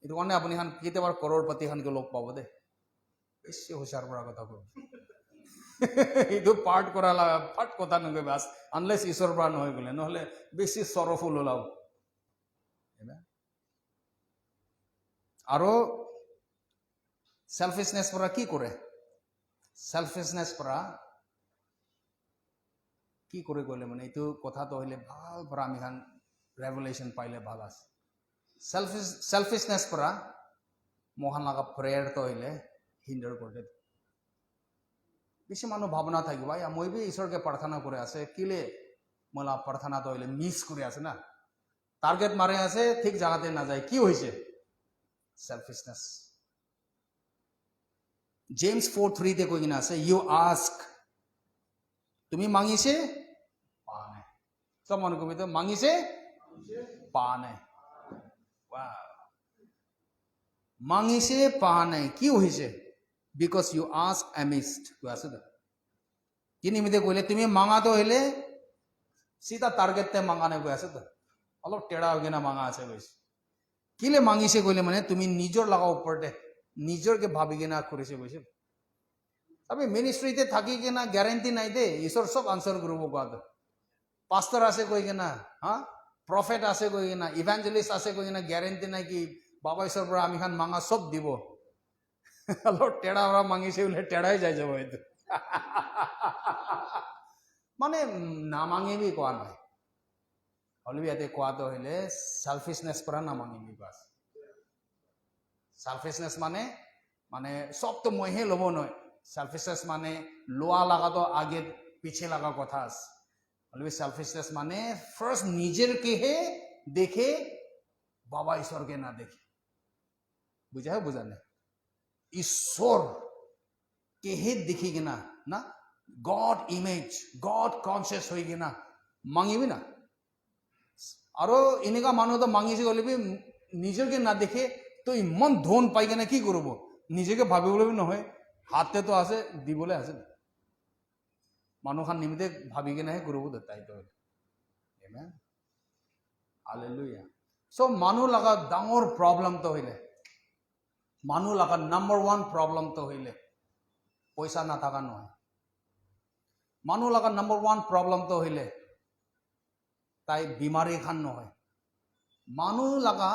এটো কারণে আপনি খান কেতিয়াবা করোড়পতি খানকে লগ পাব দে বেশি হুঁশিয়ার করা কথা কব এইটো পার্ট করা ফাট কথা নকবি বাস আনলেস ঈশ্বর পৰা নহয় গলে নহলে বেশি সৰফুল ওলাও আৰু সেলফিশনেস পৰা কি কৰে সেলফিশনেস পৰা কি কৰে গলে মানে এইটো কথা তো হইলে ভাল পৰা আমি খান ৰেভেলেশন পাইলে ভাল আছে সেলফিশনেস পৰা মহান লাগা প্রেয়ার তো হইলে হিন্ডার করে বেশি মানুষ ভাবনা থাকিব ভাই মই বি ঈশ্বরকে প্রার্থনা করে আছে কিলে মোলা প্রার্থনা তো হইলে মিস করে আছে না টার্গেট মারে আছে ঠিক জায়গাতে না যায় কি হয়েছে সেলফিশনেস জেমস 4:3 তে কই কিনা আছে ইউ আস্ক তুমি মাঙিছে পা নাই সব মনে করবি তো মাঙিছে পা নাই মাঙিছে পা নাই কি হয়েছে বিকজ ইউ আস্ক অ্যামিস্ট আছে তো কি নিমিত্তে কইলে তুমি মাঙা তো হইলে सीधा टार्गेट ते मांगाने गई আছে তো অলপ টেড়া হৈ কিনা মাঙা আছে গৈছে কিলে মাঙিছে কইলে মানে তুমি নিজৰ লাগা ওপৰতে নিজৰকে ভাবি কিনা কৰিছে গৈছে আমি মিনিস্ট্রিতে থাকি কিনা গ্যারান্টি নাই দে ঈশ্বর সব আনসার করব বাদ পাস্টর আছে কই কিনা হ্যাঁ প্রফেট আছে কই কিনা ইভাঞ্জেলিস্ট আছে কই কিনা গ্যারান্টি নাই কি বাবা ঈশ্বর পৰা আমি খান মাঙা সব দিব অলপ টেড়া ওৰা মাঙিছে বলে টেড়াই যাই যাব হয়তো মানে না মাঙিবি কোৱা নাই হলিবি ইয়াতে কোৱাটো হইলে সেলফিশনেস পৰা না মাঙিবি বাস সেলফিশনেস মানে মানে সব তো মইহে লব নয় সেলফিশনেস মানে লোয়া লাগা তো আগে পিছে লাগা কথা আছে হলিবি সেলফিশনেস মানে ফার্স্ট নিজের কেহে দেখে বাবা ঈশ্বরকে না দেখে বুঝা বুঝা না ঈশ্বর কেহে দেখি কিনা না গড ইমেজ গড কনসিয়াস হয়ে কিনা মাঙিবি না আরো এনেকা মানুষ তো মাঙিছে গলিবি নিজেকে না দেখে তো ইমান ধন পাই কিনা কি করব নিজেকে ভাবিবলে নহয় হাতে তো আছে দিবলে আছে মানুহ খান নিমিতে ভাবি কিনাহে কৰিব দায়িত্ব আমেন হালেলুয়া সো মানুহ লাগা ডাঙৰ প্ৰব্লেম তো হইলে মানুহ লাগা নাম্বাৰ 1 প্ৰব্লেম তো হইলে পয়সা না থাকা নহয় মানুহ লাগা নাম্বাৰ 1 প্ৰব্লেম তো হইলে তাই বিমারি খান নহয় মানুহ লাগা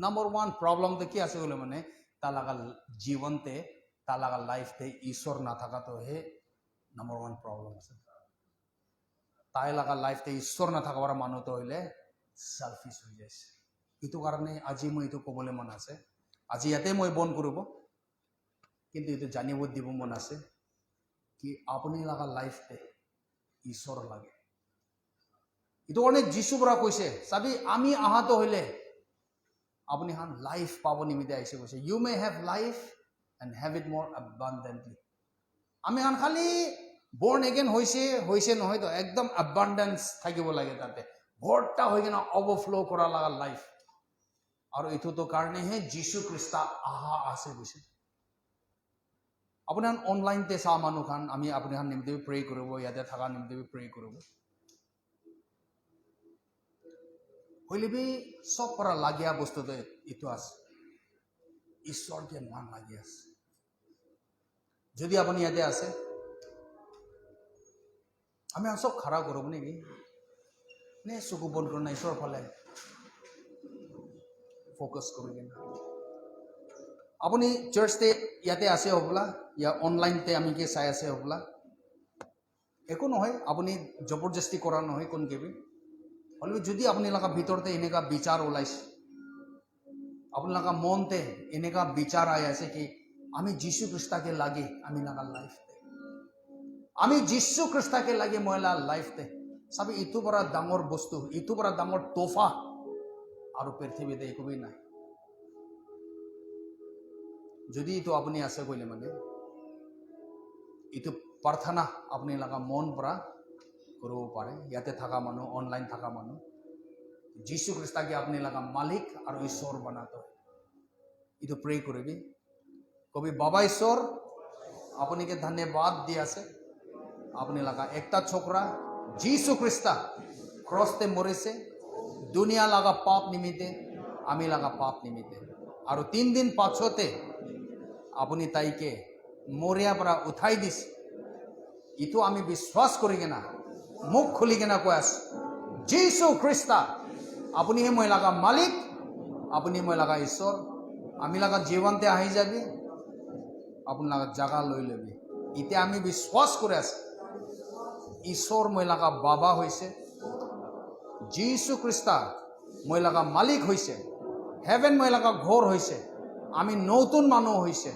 নাম্বার 1 প্রবলেম তো কি আছে বলে মানে তা লাগা জীবনতে তা লাগা লাইফতে ঈশ্বর না থাকা তো হে নাম্বার 1 প্রবলেম আছে তাই লাগা লাইফতে ঈশ্বর না থাকার মানুহ তো হইলে সেলফিশ হয়ে যাইছে ইটো কারণে আজি মই ইটো কবলে মন আছে আজি ইয়াতে মই বন করব কিন্তু ইটো জানিব দিব মন আছে কি আপনি লাগা লাইফতে ঈশ্বর লাগে ইটো অনেক যিশু পৰা কৈছে চাবি আমি আহাত হইলে আপনি হান লাইফ পাব নিমিতে আইছে কৈছে you may have life and have it more abundantly আমি হান খালি বর্ন এগেন হইছে নহয় তো একদম অ্যাবান্ডেন্স থাকিব লাগে তাতে ভর্তা হৈ কিনা ওভারফ্লো করা লাগা লাইফ আর ইটো তো কারণে হে যিশু খ্রিস্ট আহা আছে কৈছে আপনি অনলাইন তে সা মানুহ খান আমি আপনি হান নিমিতে প্রে করব ইয়াতে থাকা নিমিতে প্রে করব হইলেবি সব পৰা লাগিয়া বস্তু তো ইটো আছে ঈশ্বরকে মান লাগি আছে যদি আপনি ইয়াতে আছে আমি সব খাড়া করব নাকি নে চকু বন্ধ করে না ঈশ্বর ফালে ফোকাস করি কিনা আপনি চার্চতে ইয়াতে আছে হবলা ইয়া অনলাইনতে আমি কি চাই আছে হবলা একো নহয় আপনি জবরদস্তি করা নহয় কোন কেবি হলে যদি আপনি লাগা ভিতরতে এনেকা বিচার ওলাইছে আপনি লাগা মনতে এনেকা বিচার আই আছে কি আমি যিশু খ্রিস্টকে লাগে আমি লাগা লাইফতে আমি যিশু খ্রিস্টকে লাগে ময়লা লাইফতে সবই ইটো বড় ডাঙর বস্তু ইটো বড় ডাঙর তোফা আর পৃথিবীতে একবি নাই যদি তো আপনি আছে কইলে মানে ইটো প্রার্থনা আপনি লাগা মন পৰা করব পারে ইয়াতে থাকা মানুষ অনলাইন থাকা মানুষ যিশু খ্রিস্টকে আপনি লাগা মালিক আর ঈশ্বর বানাতো ইটো প্রে করবি কবি বাবা ঈশ্বর আপনি কে ধন্যবাদ দি আছে আপনি লাগা একটা ছোকরা যিশু খ্রিস্ট ক্রসতে মরেছে দুনিয়া লাগা পাপ নিমিতে আমি লাগা পাপ নিমিতে আর 3 দিন পাছতে আপনি তাইকে মরিয়া পৰা উঠাই দিস ইটো আমি বিশ্বাস করি কিনা মুখ খুলি কিনা কৈ আছো যিশু খ্রিস্ট আপনি হে মই লাগা মালিক আপনি মই লাগা ঈশ্বর আমি লাগা জীবনতে আহি যাবি আপনি লাগা জায়গা লৈ লবি ইতে আমি বিশ্বাস করে আছি ঈশ্বর মই লাগা বাবা হইছে যিশু খ্রিস্ট মই লাগা মালিক হইছে হেভেন মই লাগা ঘর হইছে আমি নতুন মানুষ হইছে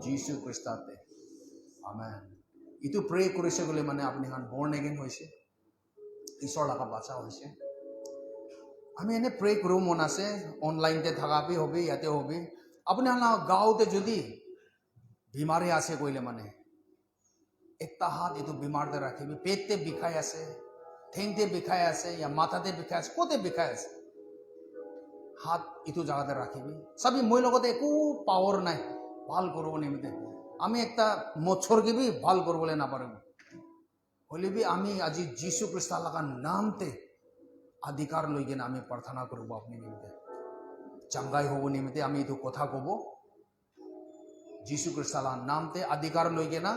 যিশু খ্রিস্টতে আমেন ইটো প্রে করেছে বলে মানে আপনি হান বর্ন এগেন হয়েছে ঈশ্বর লাগা বাঁচা হয়েছে আমি এনে প্রে করব মন আছে অনলাইনতে থাকাবি হবে ইয়াতে হবে আপনি হান গাঁওতে যদি বিমারি আছে কইলে মানে একটা হাত ইটো বিমারতে রাখিবি পেটতে বিষাই আছে ঠেংতে বিষাই আছে ইয়া মাথাতে বিষাই আছে কোতে বিষাই আছে হাত ইটো জায়গাতে রাখিবি সবই মই লগতে একো পাওয়ার নাই ভাল করব নিমিতে আমি একটা মচ্ছর গিবি ভাল করবলে না পারব হলে বি আমি আজি যীশু খ্রিস্ট লাগা নামতে অধিকার লৈ কিনে আমি প্রার্থনা করব আপনি নিমিত্তে চাঙ্গাই হব নিমিত্তে আমি এইটো কথা কব যীশু খ্রিস্ট লাগা নামতে অধিকার লৈ কিনে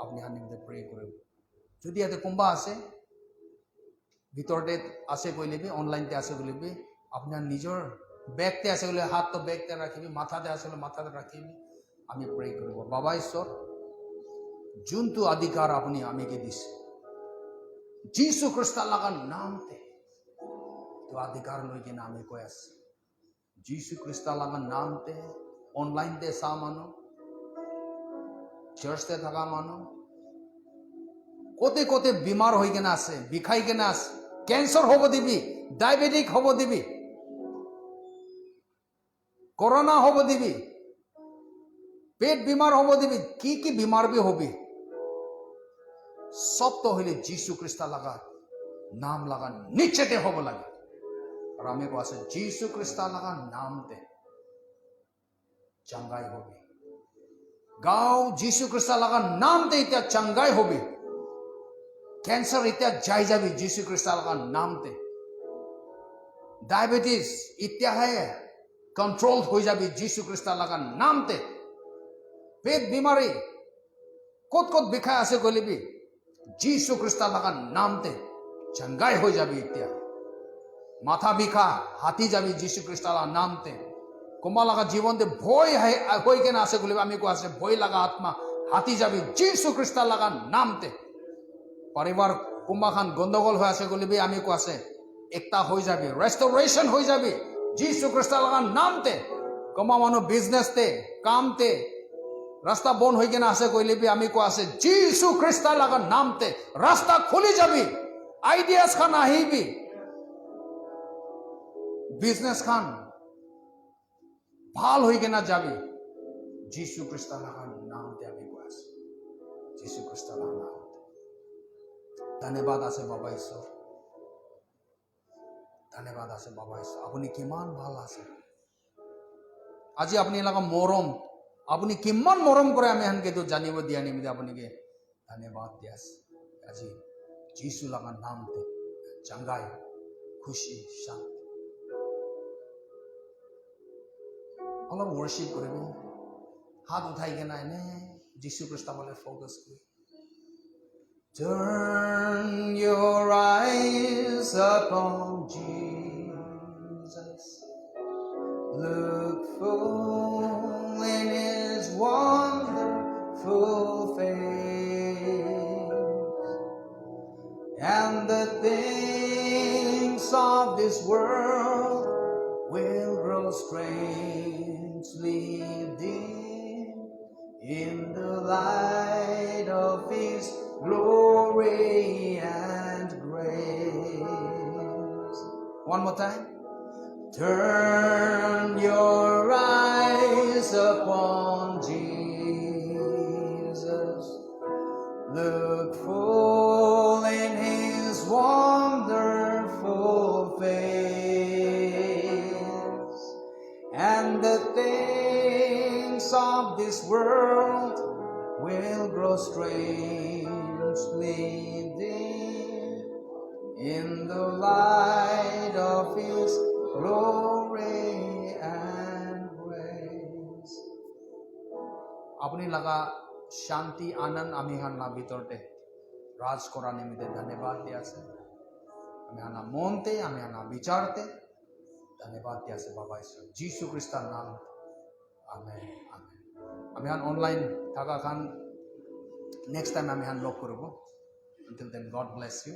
আপনি আর নিমিত্তে প্রে করব যদি ইয়াতে কোনবা আছে ভিতরতে আছে কইলে বি অনলাইনতে আছে কইলে বি আপনার নিজের ব্যাগতে আছে কইলে হাত তো ব্যাগতে রাখিবি মাথাতে আছে কইলে মাথাতে রাখিবি আমি প্রে করব বাবা ঈশ্বর যোনটো অধিকার আপনি আমিকে দিছে যীশু খ্রিস্ট লাগা নামতে তো অধিকার লৈ কিনে আমি কৈ আছো যীশু খ্রিস্ট লাগা নামতে অনলাইনতে চা মানুহ চার্চতে থাকা মানুহ কোতে কোতে বিমার হয়ে কিনা আছে বিষাই কিনা আছে ক্যান্সার হব দিবি ডায়াবেটিক হব দিবি করোনা হব দিবি পেট বিমার হব দিবি কি বিমার বি হবি সব তো হইলে যীশু খ্রিস্ট লাগা নাম লাগা নিচেতে হব লাগে আর আমি আছে যীশু খ্রিস্ট লাগা নামতে চাঙ্গাই হবি গাঁও যীশু খ্রিস্ট লাগা নামতে ইতিয়া চাঙ্গাই হবি ক্যান্সার ইতিয়া যাই যাবি যীশু খ্রিস্ট লাগা নামতে ডায়াবেটিস ইত্যাহে কন্ট্রোল হয়ে যাবি যীশু খ্রিস্ট লাগা নামতে পেট বিমারি কত কত বিষায় আছে কইলিবি যীশু খ্রিস্ট লাগা নামতে চাঙ্গাই হয়ে যাবি ইতিয়া মাথা বিখা হাতি যাবি যীশু খ্রিস্ট লাগা নামতে কোমা লাগা জীবনতে ভয় হয়ে কেন আছে কইলিবি আমি কো আছে ভয় লাগা আত্মা হাতি যাবি যীশু খ্রিস্ট লাগা নামতে পরিবার কোমা খান গন্ডগোল হয়ে আছে কইলিবি আমি কো আছে একটা হয়ে যাবি রেস্টোরেশন হয়ে যাবি যীশু খ্রিস্ট লাগা নামতে কোমা মানুষ বিজনেসতে কামতে রাস্তা বন হয়ে কেন আছে কইলিবি আমি কো আছে যীশু খ্রিস্ট লাগা নামতে রাস্তা খুলি যাবি আইডিয়াস খান আহিবি বিজনেস খান ভাল হয়ে কেনা যাবি যীশু খ্রিস্ট লাগা নামতে আমি কো আছে যীশু খ্রিস্ট লাগা নামতে ধন্যবাদ আছে বাবা ঈশ্বর ধন্যবাদ আছে বাবা ঈশ্বর আপনি কিমান ভাল আছে আজি আপনি লাগা মরম আপনি কিমান মরম করে আমি হানকে তো জানিব দিয়া নিমিত্তে আপনাকে ধন্যবাদ দিয়াস আজি যীশু লাগা নামতে চাঙ্গাই খুশি শান্তি অলপ ওয়ার্শিপ করবি হাত উঠাই কেনা এনে যীশু খ্রিস্ট বলে ফোকাস করি Turn your eyes upon Jesus. Look full in his wonderful face. And the things of this world will grow strangely dim in the light of his glory and grace. One more time. Turn your eyes upon Jesus. Look full in his wonderful face. And the things of this world will grow strangely dim in the light of his glory and grace. अपनी लगा शांति आनंद आमी हाना ভিতরতে রাজ করা নিমিত্তে ধন্যবাদ দিয়াছে আমি হানা মনতে আমি হানা বিচারতে ধন্যবাদ দিয়াছে বাবা ঈশ্বর যীশু খ্রিস্টের নাম আমেন আমেন আমি হান অনলাইন থাকা খান নেক্সট টাইম আমি হান লক করব until then God bless you